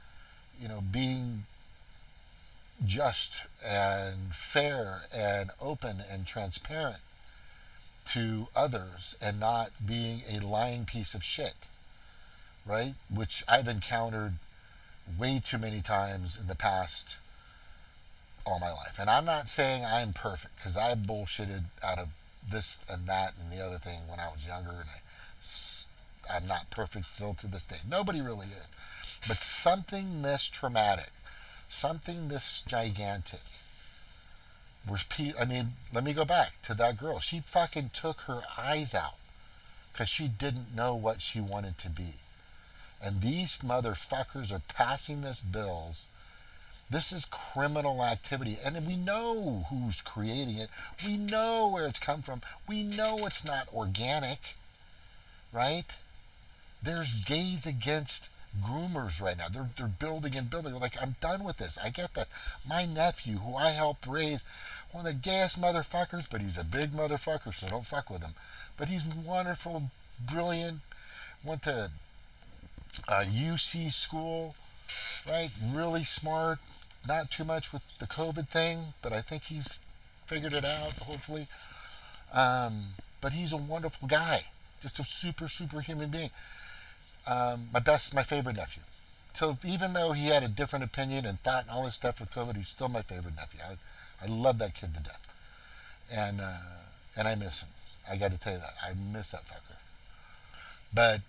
being just and fair and open and transparent to others and not being a lying piece of shit, right? Which I've encountered way too many times in the past all my life. And I'm not saying I'm perfect, because I bullshitted out of this and that and the other thing when I was younger, and I'm not perfect still to this day. Nobody really is. But something this traumatic, something this gigantic, let me go back to that girl. She fucking took her eyes out because she didn't know what she wanted to be. And these motherfuckers are passing this bills. This is criminal activity. And we know who's creating it. We know where it's come from. We know it's not organic, right? There's gays against groomers right now. They're building and building. Like, I'm done with this. I get that. My nephew, who I helped raise, one of the gayest motherfuckers, but he's a big motherfucker, so don't fuck with him. But he's wonderful, brilliant, went to UC school, right? Really smart. Not too much with the COVID thing, but I think he's figured it out, hopefully. But he's a wonderful guy. Just a super, super human being. My favorite nephew. So even though he had a different opinion and thought and all this stuff with COVID, he's still my favorite nephew. I love that kid to death. And I miss him. I got to tell you that. I miss that fucker. But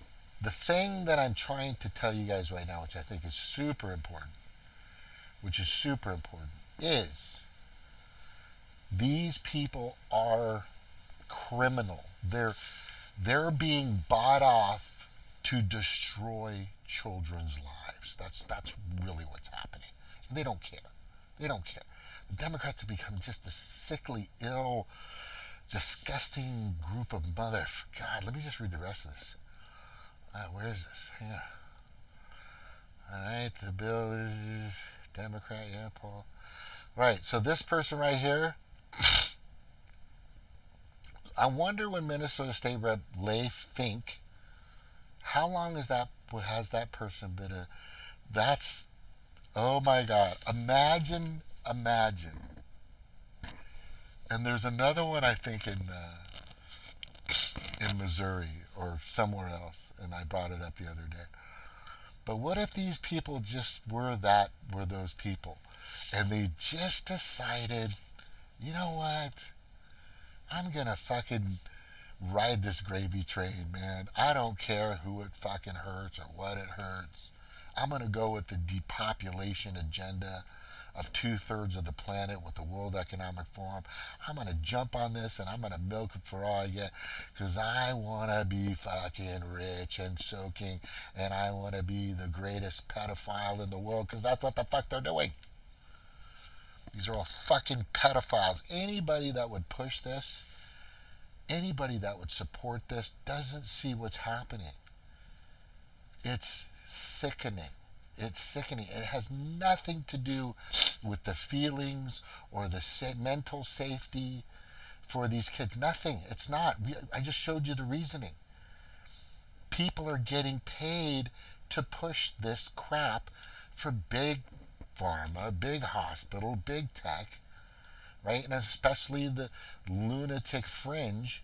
the thing that I'm trying to tell you guys right now, which I think is super important, is these people are criminal. They're being bought off to destroy children's lives. That's really what's happening. And they don't care. They don't care. The Democrats have become just a sickly, ill, disgusting group of God, let me just read the rest of this. Where is this? Yeah. All right, the bill, Democrat, yeah, Paul. Right, so this person right here, I wonder when Minnesota State Rep Leigh Fink, how long has that person been That's, oh my God. Imagine. And there's another one, I think, in Missouri or somewhere else, and I brought it up the other day. But what if these people just were those people, and they just decided, you know what? I'm gonna fucking ride this gravy train, man. I don't care who it fucking hurts or what it hurts. I'm gonna go with the depopulation agenda of 2/3 of the planet with the World Economic Forum. I'm gonna jump on this and I'm gonna milk it for all I get, because I wanna be fucking rich and soaking, and I wanna be the greatest pedophile in the world, because that's what the fuck they're doing. These are all fucking pedophiles. Anybody that would push this, anybody that would support this, doesn't see what's happening. It's sickening. It's sickening. It has nothing to do with the feelings or the mental safety for these kids. Nothing. It's not. I just showed you the reasoning. People are getting paid to push this crap for big pharma, big hospital, big tech, right? And especially the lunatic fringe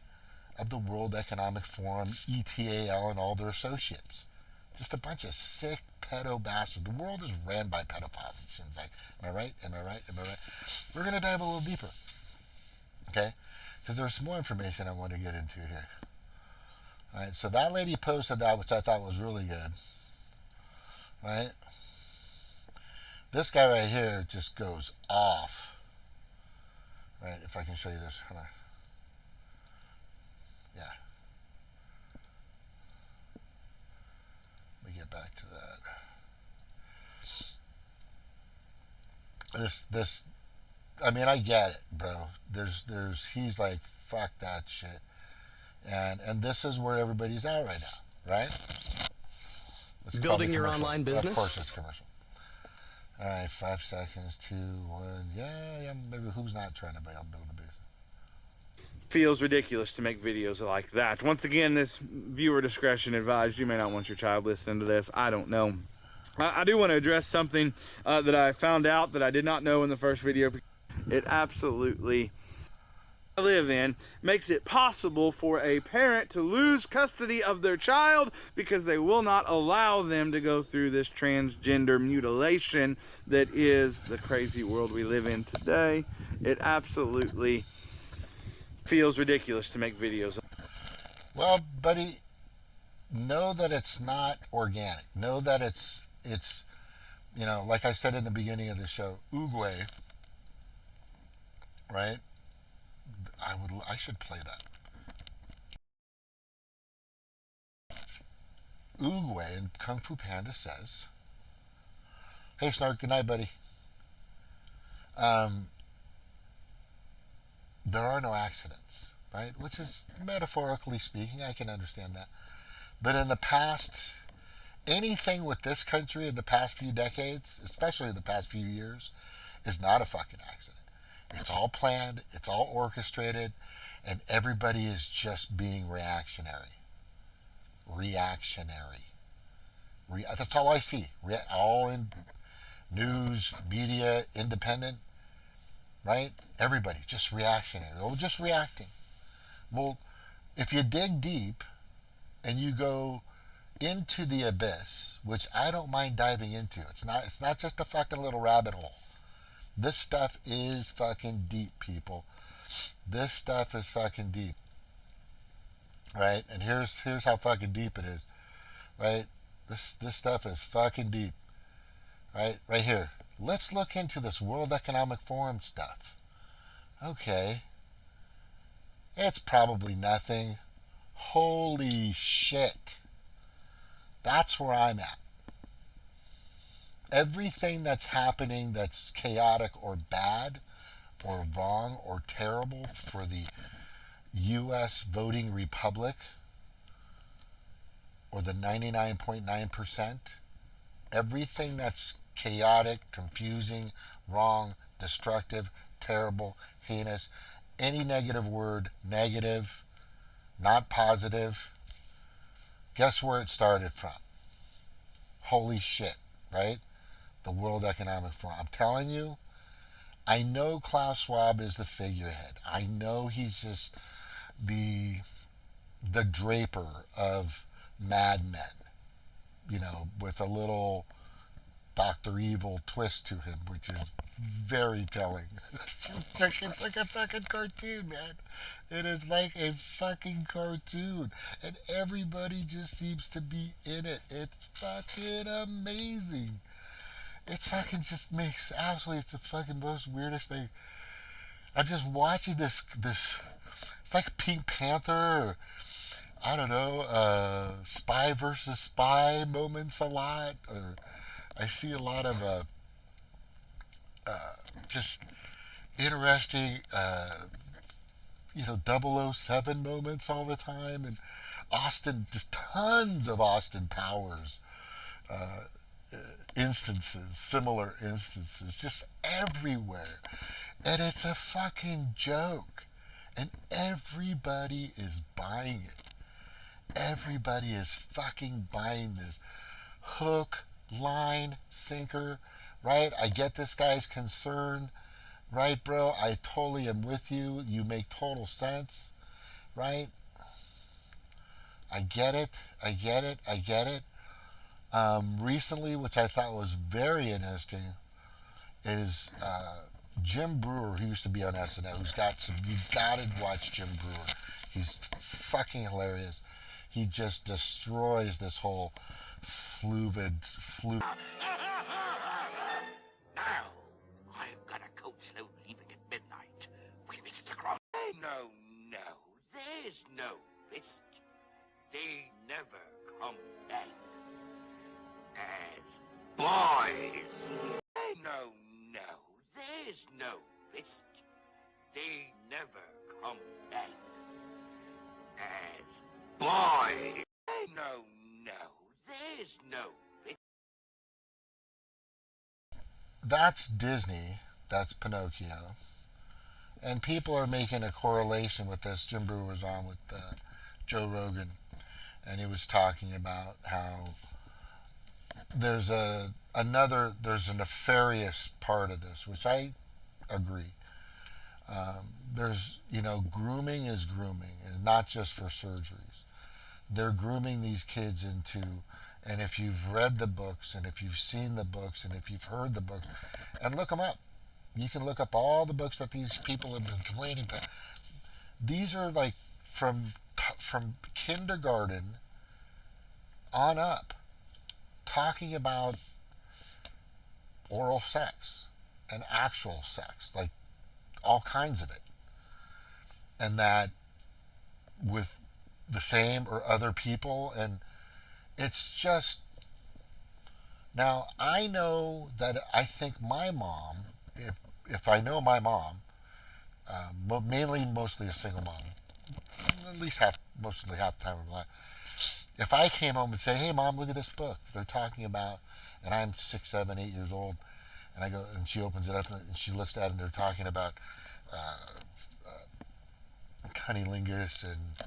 of the World Economic Forum, ETAL, and all their associates. Just a bunch of sick pedo bastards. The world is ran by pedophiles, it seems like. Am I right? We're going to dive a little deeper, okay? Because there's some more information I want to get into here. All right, so that lady posted that, which I thought was really good, right? This guy right here just goes off, right? If I can show you this. Hold on. Yeah. Let me get back to that. I mean, I get it, bro. He's like, fuck that shit. And this is where everybody's at right now, right? It's building your online business? Of course it's commercial. All right, 5 seconds, 2, 1. Yeah, maybe who's not trying to build a business? Feels ridiculous to make videos like that. Once again, this viewer discretion advised. You may not want your child listening to this. I don't know. I do want to address something that I found out that I did not know in the first video. It absolutely live in makes it possible for a parent to lose custody of their child because they will not allow them to go through this transgender mutilation that is the crazy world we live in today. It absolutely feels ridiculous to make videos. Well, buddy, know that it's not organic. Know that it's like I said in the beginning of the show, Uruguay, right? I should play that. Uruguay and Kung Fu Panda says, "Hey Snark, good night, buddy. There are no accidents, right? Which is, metaphorically speaking, I can understand that. But in the past, anything with this country in the past few decades, especially the past few years, is not a fucking accident. It's all planned, it's all orchestrated, and everybody is just being reactionary. That's all I see. All in news, media, independent, right? Everybody just reactionary. Or just reacting. Well, if you dig deep and you go into the abyss, which I don't mind diving into, it's not just a fucking little rabbit hole. This stuff is fucking deep, people. This stuff is fucking deep. Right? And here's how fucking deep it is. Right? This stuff is fucking deep. Right? Right here. Let's look into this World Economic Forum stuff. Okay. It's probably nothing. Holy shit. That's where I'm at. Everything that's happening that's chaotic or bad or wrong or terrible for the U.S. voting republic or the 99.9%, everything that's chaotic, confusing, wrong, destructive, terrible, heinous, any negative word, negative, not positive, guess where it started from? Holy shit, right? The World Economic Forum. I'm telling you, I know Klaus Schwab is the figurehead. I know he's just the draper of Mad Men, with a little Dr. Evil twist to him, which is very telling. It's like a fucking cartoon, man. It is like a fucking cartoon. And everybody just seems to be in it. It's fucking amazing. It's fucking just makes absolutely, it's the fucking most weirdest thing. I'm just watching this, it's like Pink Panther, or I don't know, Spy versus Spy moments a lot, or I see a lot of just interesting, 007 moments all the time, and Austin, just tons of Austin Powers instances, similar instances, just everywhere. And it's a fucking joke. And everybody is buying it. Everybody is fucking buying this. Hook, line, sinker, right? I get this guy's concern, right, bro? I totally am with you. You make total sense, right? I get it. Recently, which I thought was very interesting, is Jim Brewer, who used to be on SNL, you gotta watch Jim Brewer. He's fucking hilarious. He just destroys this whole fluid. Now, I've got a coach slow leaving at midnight. We meet at the cross. No, there's no risk. They never come back as boys. No, there's no risk. They never come back as boys. No, there's no risk. That's Disney. That's Pinocchio. And people are making a correlation with this. Jim Brewer was on with Joe Rogan, and he was talking about how there's a nefarious part of this, which I agree. Grooming is grooming, and not just for surgeries. They're grooming these kids into, and if you've read the books, and if you've seen the books, and if you've heard the books, and look them up. You can look up all the books that these people have been complaining about. These are like from kindergarten on up, talking about oral sex and actual sex, like all kinds of it. And that with the same or other people, and it's just, now I know that I think my mom, if I know my mom, mostly a single mom, at least mostly half the time of my life, if I came home and say, hey mom, look at this book they're talking about, and I'm 6, 7, 8 years old, and I go, and she opens it up and she looks at it, and they're talking about cunnilingus and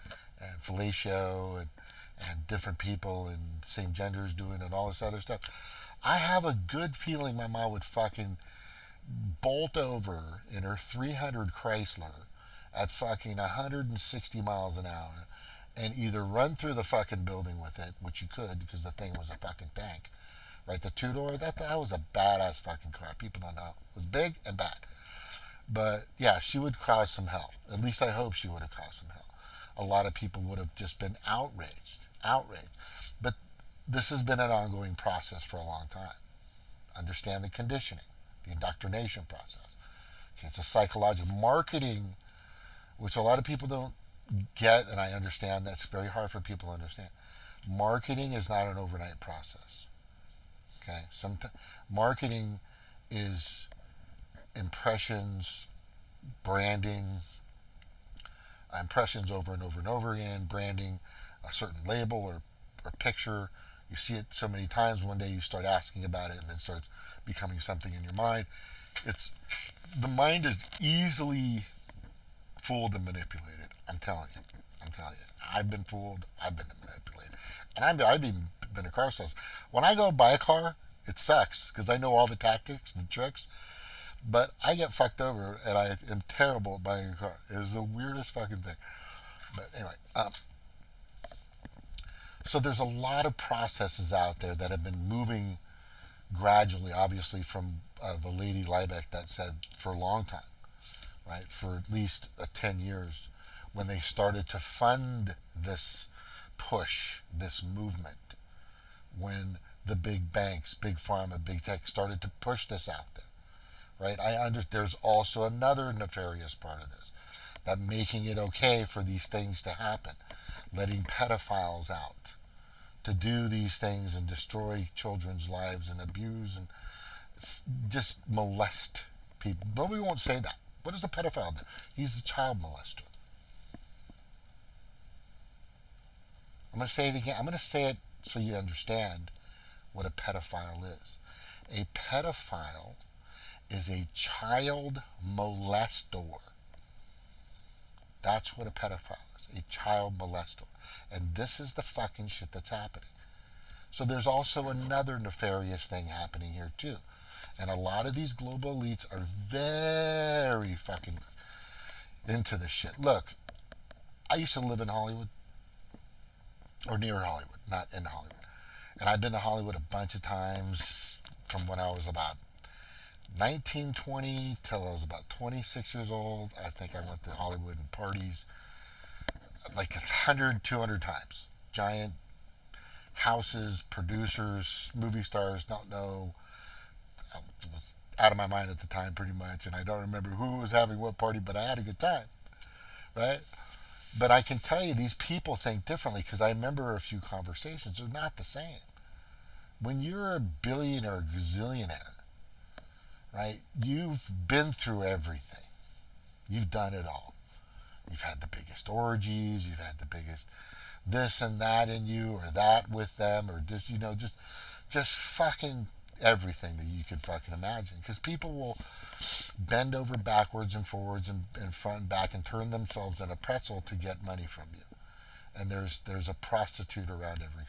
fellatio and different people and same genders doing and all this other stuff, I have a good feeling my mom would fucking bolt over in her 300 Chrysler at fucking 160 miles an hour and either run through the fucking building with it, which you could because the thing was a fucking tank, right? The two-door, that was a badass fucking car. People don't know. It was big and bad. But yeah, she would cause some hell. At least I hope she would have caused some hell. A lot of people would have just been outraged. But this has been an ongoing process for a long time. Understand the conditioning, the indoctrination process. Okay, it's a psychological marketing, which a lot of people don't get, and I understand that's very hard for people to understand. Marketing is not an overnight process. Okay, marketing is impressions, branding, impressions over and over and over again, branding a certain label or picture. You see it so many times, one day you start asking about it, and then it starts becoming something in your mind. The mind is easily fooled and manipulated. I'm telling you. I've been fooled. I've been manipulated. And I've even been a car salesman. When I go buy a car, It sucks because I know all the tactics, the tricks, but I get fucked over and I am terrible at buying a car. It is the weirdest fucking thing. But anyway, so there's a lot of processes out there that have been moving gradually, obviously, from the lady Liebeck that said for a long time, right, for at least 10 years, when they started to fund this push, this movement, when the big banks, big pharma, big tech started to push this out there, right? There's also another nefarious part of this, that making it okay for these things to happen, letting pedophiles out to do these things and destroy children's lives and abuse and just molest people. But we won't say that. What does the pedophile do? He's a child molester. I'm going to say it again. I'm going to say it so you understand what a pedophile is. A pedophile is a child molestor. That's what a pedophile is, a child molestor. And this is the fucking shit that's happening. So there's also another nefarious thing happening here too. And a lot of these global elites are very fucking into this shit. Look, I used to live in Hollywood, or near Hollywood, not in Hollywood. And I've been to Hollywood a bunch of times from when I was about 19, 20 till I was about 26 years old. I think I went to Hollywood and parties like 100, 200 times. Giant houses, producers, movie stars, don't know. I was out of my mind at the time pretty much, and I don't remember who was having what party, but I had a good time, right? But I can tell you these people think differently because I remember a few conversations. They're not the same. When you're a billionaire, gazillionaire, right, you've been through everything. You've done it all. You've had the biggest orgies, you've had the biggest this and that in you, or that with them, or just, just fucking everything that you could fucking imagine. Because people will bend over backwards and forwards and front and back and turn themselves in a pretzel to get money from you. And there's a prostitute around every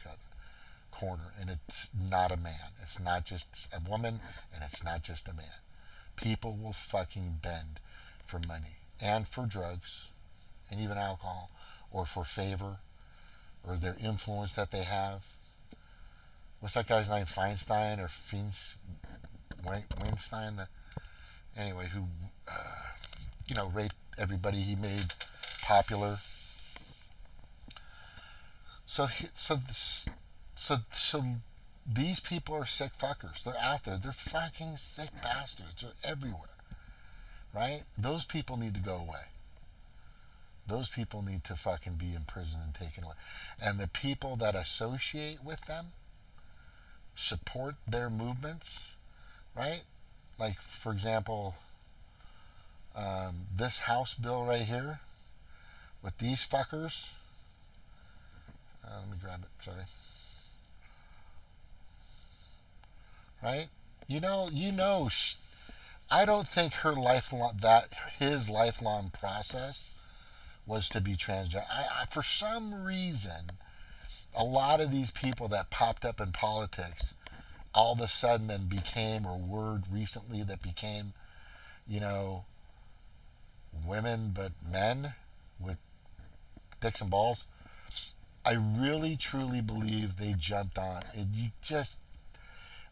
corner, and it's not a man. It's not just a woman, and it's not just a man. People will fucking bend for money and for drugs and even alcohol, or for favor, or their influence that they have. What's that guy's name? Feinstein or Weinstein? Anyway, who, raped everybody he made popular. So these people are sick fuckers. They're out there. They're fucking sick bastards. They're everywhere, right? Those people need to go away. Those people need to fucking be in prison and taken away. And the people that associate with them, support their movements, right? Like, for example, this House bill right here with these fuckers. Let me grab it, sorry. Right? I don't think his lifelong process was to be transgender. For some reason, a lot of these people that popped up in politics all of a sudden and became, or word recently that became, women but men with dicks and balls, I really truly believe they jumped on it. You just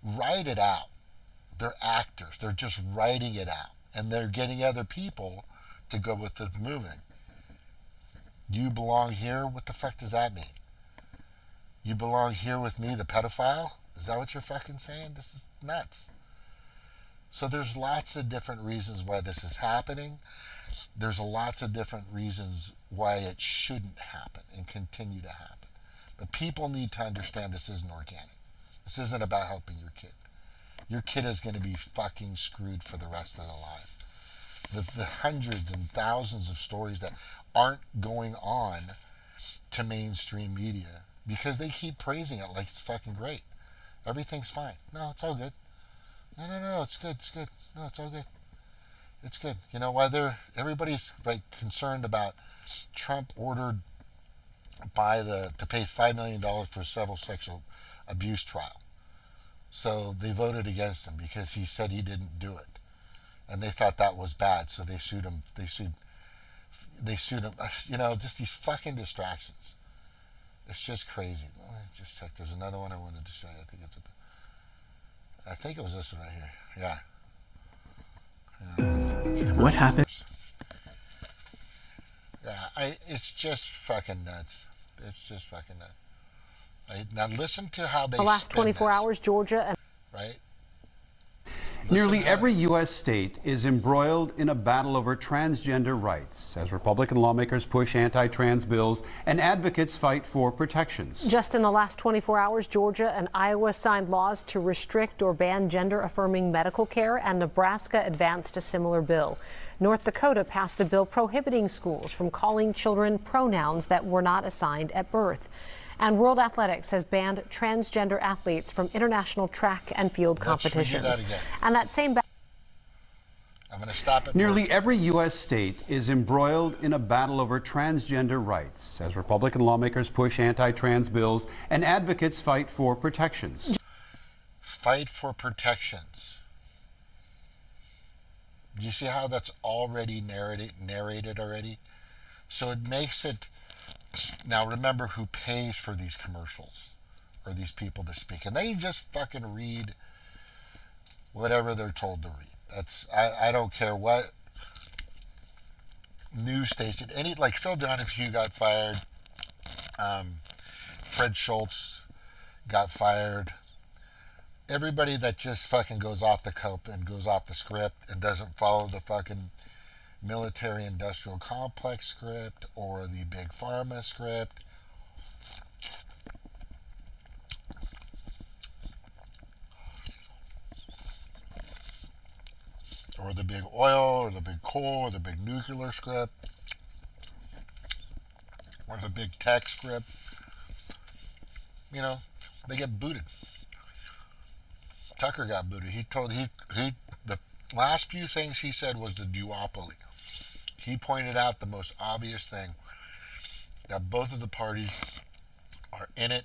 write it out. They're actors. They're just writing it out. And they're getting other people to go with the movement. You belong here? What the fuck does that mean? You belong here with me, the pedophile? Is that what you're fucking saying? This is nuts. So there's lots of different reasons why this is happening. There's lots of different reasons why it shouldn't happen and continue to happen. But people need to understand this isn't organic. This isn't about helping your kid. Your kid is going to be fucking screwed for the rest of their life. The hundreds and thousands of stories that aren't going on to mainstream media because they keep praising it like it's fucking great. Everything's fine. No, it's all good. No, it's good. No, it's all good. It's good. You know why everybody's like concerned about Trump ordered to pay $5 million for a civil sexual abuse trial. So they voted against him because he said he didn't do it. And they thought that was bad, so they sued him. They sued him. Just these fucking distractions. It's just crazy. Let me just check. There's another one I wanted to show you. I think it was this one right here. Yeah. What happened? Yeah, it's just fucking nuts. It's just fucking nuts. Right? Now listen to how they the last 24 hours, Georgia and right. Nearly every U.S. state is embroiled in a battle over transgender rights as Republican lawmakers push anti-trans bills and advocates fight for protections. Just in the last 24 hours, Georgia and Iowa signed laws to restrict or ban gender-affirming medical care, and Nebraska advanced a similar bill. North Dakota passed a bill prohibiting schools from calling children pronouns that were not assigned at birth. And World Athletics has banned transgender athletes from international track and field competitions. Let's redo that again. And that same I'm going to stop it. Nearly every U.S. state is embroiled in a battle over transgender rights as Republican lawmakers push anti-trans bills and advocates fight for protections. Fight for protections. Do you see how that's already narrated already? So it makes it... Now remember who pays for these commercials or these people to speak, and they just fucking read whatever they're told to read. I don't care what news station, like Phil Donahue got fired, Fred Schultz got fired. Everybody that just fucking goes off the cuff and goes off the script and doesn't follow the fucking military-industrial complex script or the big pharma script. Or the big oil, or the big coal, or the big nuclear script, or the big tech script. They get booted. Tucker got booted. The last few things he said was the duopoly. He pointed out the most obvious thing, that both of the parties are in it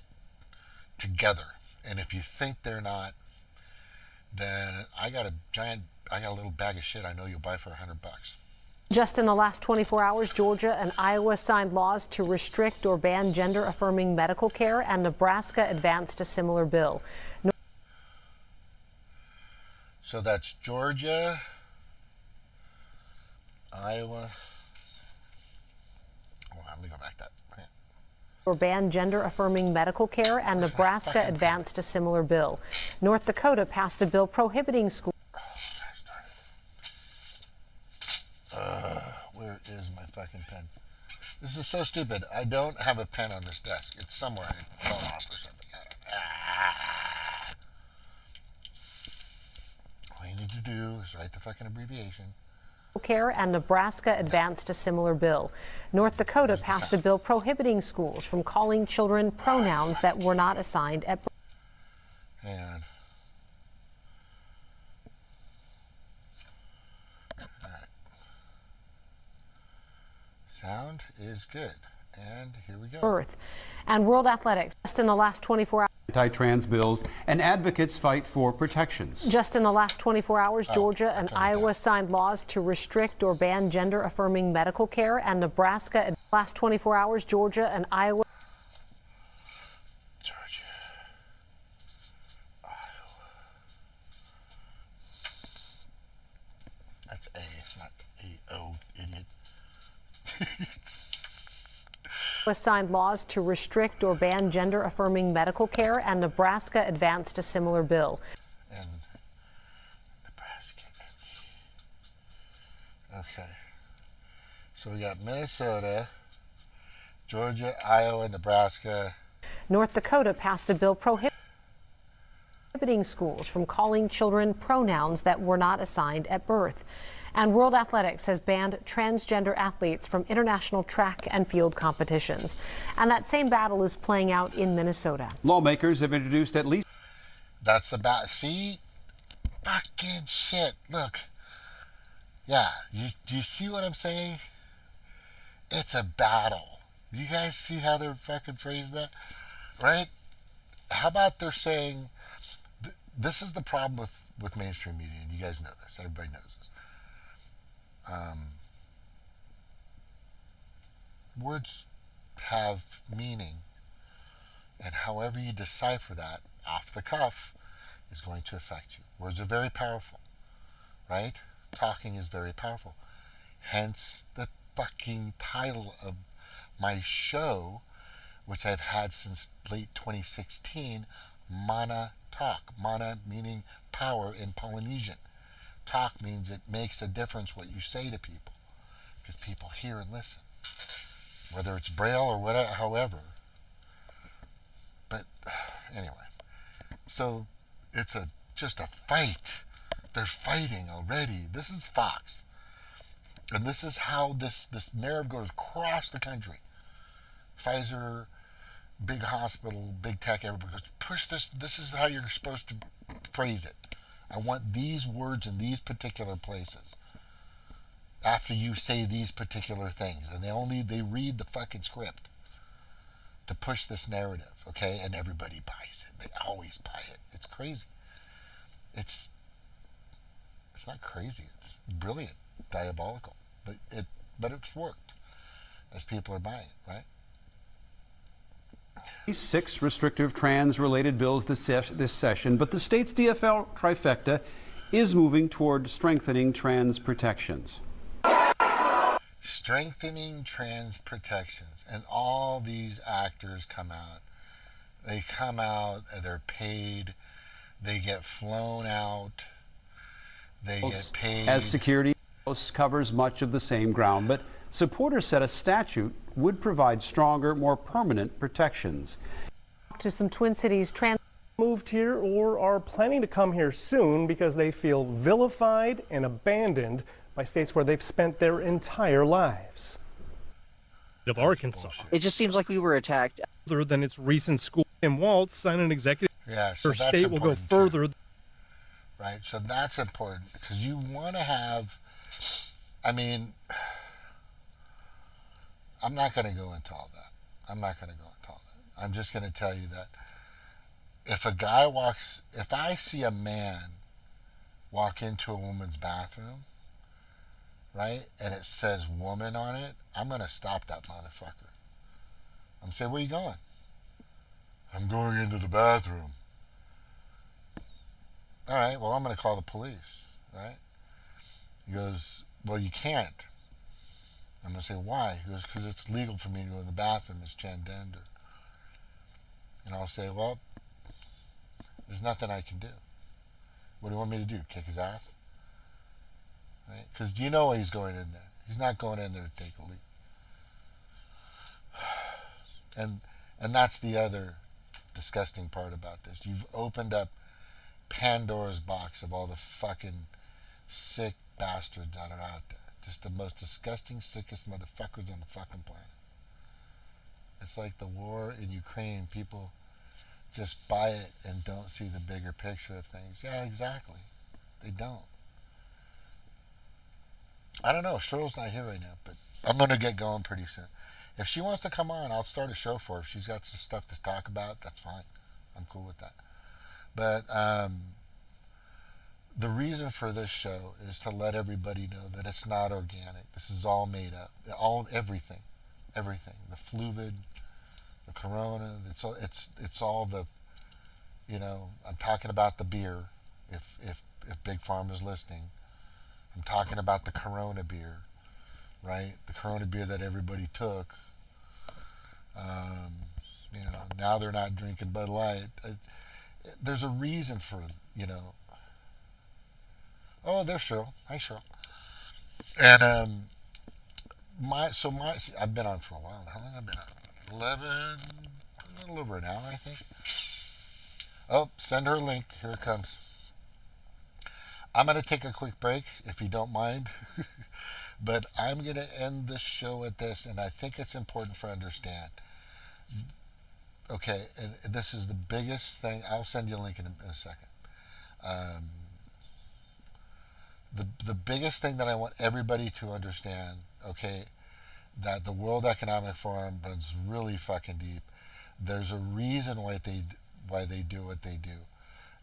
together. And if you think they're not, then I got a little bag of shit I know you'll buy for $100. Just in the last 24 hours, Georgia and Iowa signed laws to restrict or ban gender-affirming medical care, and Nebraska advanced a similar bill. So that's Georgia, Iowa. Let me go back that. Or ban gender-affirming medical care, and Nebraska advanced a similar bill. North Dakota passed a bill prohibiting schools. Where is my fucking pen? This is so stupid. I don't have a pen on this desk. It's somewhere. It fell off or something. All you need to do is write the fucking abbreviation. Care, and Nebraska advanced a similar bill. North Dakota passed a bill prohibiting schools from calling children pronouns that were not assigned at birth. And sound is good. And here we go. Birth. And World Athletics, just in the last 24 hours. Anti-trans bills and advocates fight for protections. Just in the last 24 hours, Georgia and Iowa signed laws to restrict or ban gender-affirming medical care, and Nebraska. Last 24 hours, Georgia and Iowa. That's A, not A-O, idiot. Signed laws to restrict or ban gender-affirming medical care, and Nebraska advanced a similar bill. And Nebraska. Okay. So we got Minnesota, Georgia, Iowa, Nebraska. North Dakota passed a bill prohibiting schools from calling children pronouns that were not assigned at birth. And World Athletics has banned transgender athletes from international track and field competitions. And that same battle is playing out in Minnesota. Lawmakers have introduced at least... That's about... See? Fucking shit. Look. Yeah. Do you see what I'm saying? It's a battle. You guys see how they're fucking phrased that? Right? How about they're saying... this is the problem with mainstream media, and you guys know this. Everybody knows this. Words have meaning, and however you decipher that off the cuff is going to affect you. Words are very powerful, right? Talking is very powerful. Hence the fucking title of my show, which I've had since late 2016, Mana Talk. Mana meaning power in Polynesian. Talk means it makes a difference what you say to people, because people hear and listen, whether it's Braille or whatever, however. But anyway, so it's just a fight. They're fighting already. This is Fox, and this is how this narrative goes across the country. Pfizer, big hospital, big tech, everybody goes, push this. This is how you're supposed to phrase it. I want these words in these particular places after you say these particular things. And they read the fucking script to push this narrative, okay? And everybody buys it. They always buy it. It's crazy. It's not crazy. It's brilliant, diabolical. But it's worked as people are buying it, right? 6 restrictive trans-related bills this session, but the state's DFL trifecta is moving toward strengthening trans protections. Strengthening trans protections. And all these actors come out. They come out, they're paid, they get flown out, they get paid. As security covers much of the same ground, but supporters said a statute would provide stronger, more permanent protections. To some Twin Cities trans moved here or are planning to come here soon because they feel vilified and abandoned by states where they've spent their entire lives. Of Arkansas. It just seems like we were attacked. Further than its recent school. And Walt signed an executive. Yeah, so her state will go further. Too. Right, so that's important because you want to have, I mean, I'm not going to go into all that. I'm just going to tell you that if I see a man walk into a woman's bathroom, right, and it says woman on it, I'm going to stop that motherfucker. I'm saying, where you going? I'm going into the bathroom. All right, well, I'm going to call the police, right? He goes, well, you can't. I'm going to say, why? He goes, because it's legal for me to go in the bathroom. It's transgender. And I'll say, well, there's nothing I can do. What do you want me to do? Kick his ass? Right? Because do you know he's going in there? He's not going in there to take a leak. And that's the other disgusting part about this. You've opened up Pandora's box of all the fucking sick bastards that are out there. Just the most disgusting, sickest motherfuckers on the fucking planet. It's like the war in Ukraine. People just buy it and don't see the bigger picture of things. Yeah, exactly. They don't. I don't know. Cheryl's not here right now, but I'm going to get going pretty soon. If she wants to come on, I'll start a show for her. If she's got some stuff to talk about, that's fine. I'm cool with that. But the reason for this show is to let everybody know that it's not organic. This is all made up. Everything. The fluvid, the corona, it's all the, you know, I'm talking about the beer, if Big Pharma is listening. I'm talking about the Corona beer, right? The Corona beer that everybody took. You know, now they're not drinking Bud Light. There's a reason for, you know. Oh, there's Cheryl. Hi, Cheryl. And I've been on for a while. How long have I been on? 11, a little over an hour, I think. Oh, send her a link. Here it comes. I'm going to take a quick break, if you don't mind. But I'm going to end this show at this, and I think it's important for understand. Okay, and this is the biggest thing. I'll send you a link in a second. The biggest thing that I want everybody to understand, okay, that the World Economic Forum runs really fucking deep. There's a reason why they do what they do.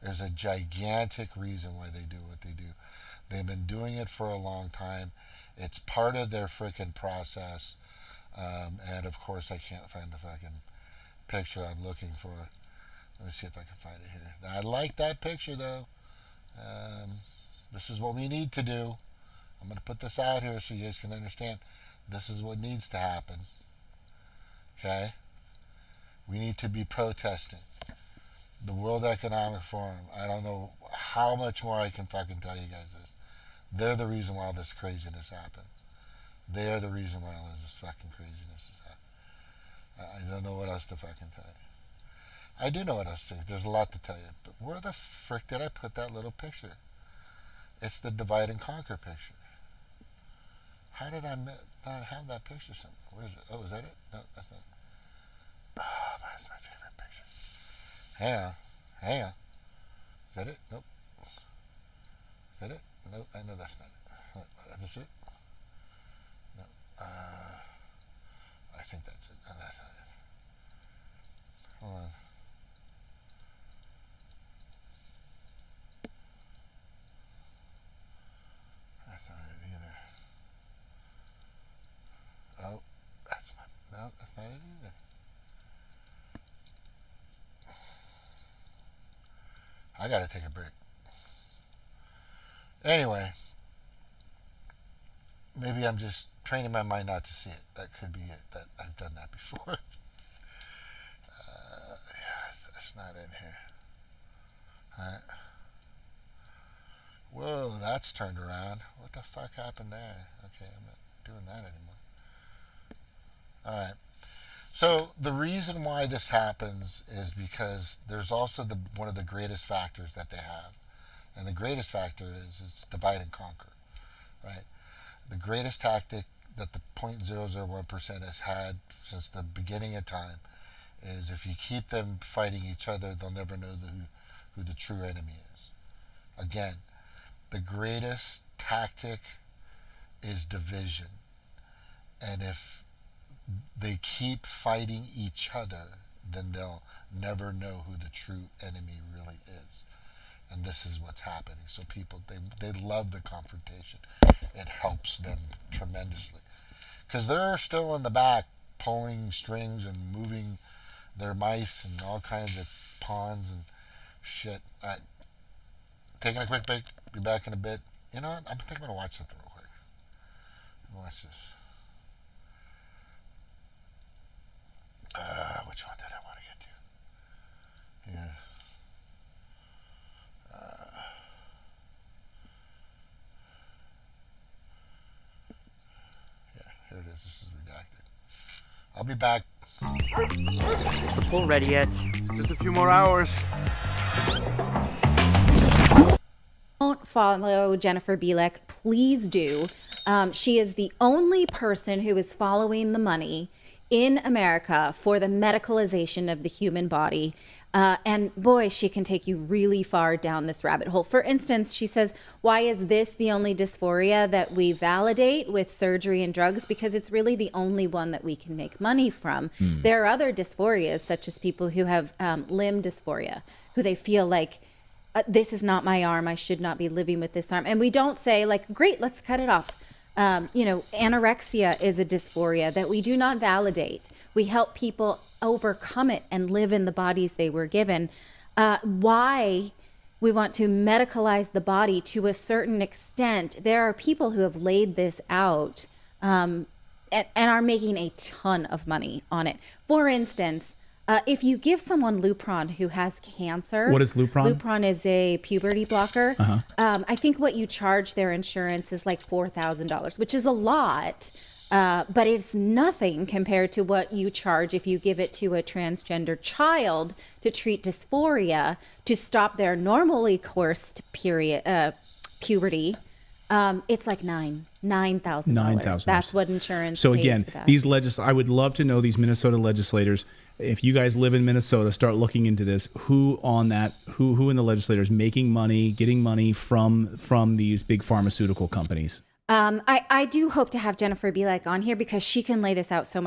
There's a gigantic reason why they do what they do. They've been doing it for a long time. It's part of their freaking process. And of course, I can't find the fucking picture I'm looking for. Let me see if I can find it here. I like that picture though. This is what we need to do. I'm going to put this out here so you guys can understand. This is what needs to happen. Okay? We need to be protesting. The World Economic Forum, I don't know how much more I can fucking tell you guys this. They're the reason why all this craziness happens. They're the reason why all this fucking craziness is happening. I don't know what else to fucking tell you. I do know what else to. There's a lot to tell you. But where the frick did I put that little picture? It's the divide and conquer picture. How did I not have that picture somewhere? Where is it? Oh, is that it? No, that's not it. Oh, that's my favorite picture. Hang on. Hang on. Is that it? Nope. Is that it? Nope. I know that's not it. That's it? No. I think that's it. No, that's not it. Hold on. That's not it either. Oh, that's my. No, that's not it either. I gotta take a break. Anyway, maybe I'm just training my mind not to see it. That could be it. That I've done that before. Yeah, that's not in here. Alright. Whoa, that's turned around. What the fuck happened there? Okay, I'm not doing that anymore. Alright. So the reason why this happens is because there's also one of the greatest factors that they have. And the greatest factor is it's divide and conquer, right? The greatest tactic that the 0.001% has had since the beginning of time is if you keep them fighting each other, they'll never know who the true enemy is. Again, the greatest tactic is division. And if they keep fighting each other, then they'll never know who the true enemy really is. And this is what's happening. So people, they love the confrontation. It helps them tremendously. Because they're still in the back pulling strings and moving their mice and all kinds of pawns and shit. All right. Taking a quick break. Be back in a bit. You know what? I think I'm going to watch something real quick. Watch this. Which one did I want to get to? Yeah. Here it is. This is redacted. I'll be back. Is the pool ready yet? Just a few more hours. Don't follow Jennifer Bielek. Please do. She is the only person who is following the money in America for the medicalization of the human body. And boy, she can take you really far down this rabbit hole. For instance, she says, why is this the only dysphoria that we validate with surgery and drugs? Because it's really the only one that we can make money from. There are other dysphorias, such as people who have limb dysphoria, who they feel like, this is not my arm, I should not be living with this arm. And we don't say like, great, let's cut it off. Anorexia is a dysphoria that we do not validate. We help people overcome it and live in the bodies they were given. Why we want to medicalize the body to a certain extent. There are people who have laid this out and are making a ton of money on it. For instance, if you give someone Lupron who has cancer. What is Lupron? Lupron is a puberty blocker. I think what you charge their insurance is like $4,000, which is a lot. But it's nothing compared to what you charge if you give it to a transgender child to treat dysphoria, to stop their normally coursed puberty. It's like $9,000. That's what insurance So pays again, for that. these I would love to know these Minnesota legislators. If you guys live in Minnesota, start looking into this. Who in the legislators making money, getting money from these big pharmaceutical companies? I do hope to have Jennifer Bielek on here because she can lay this out so much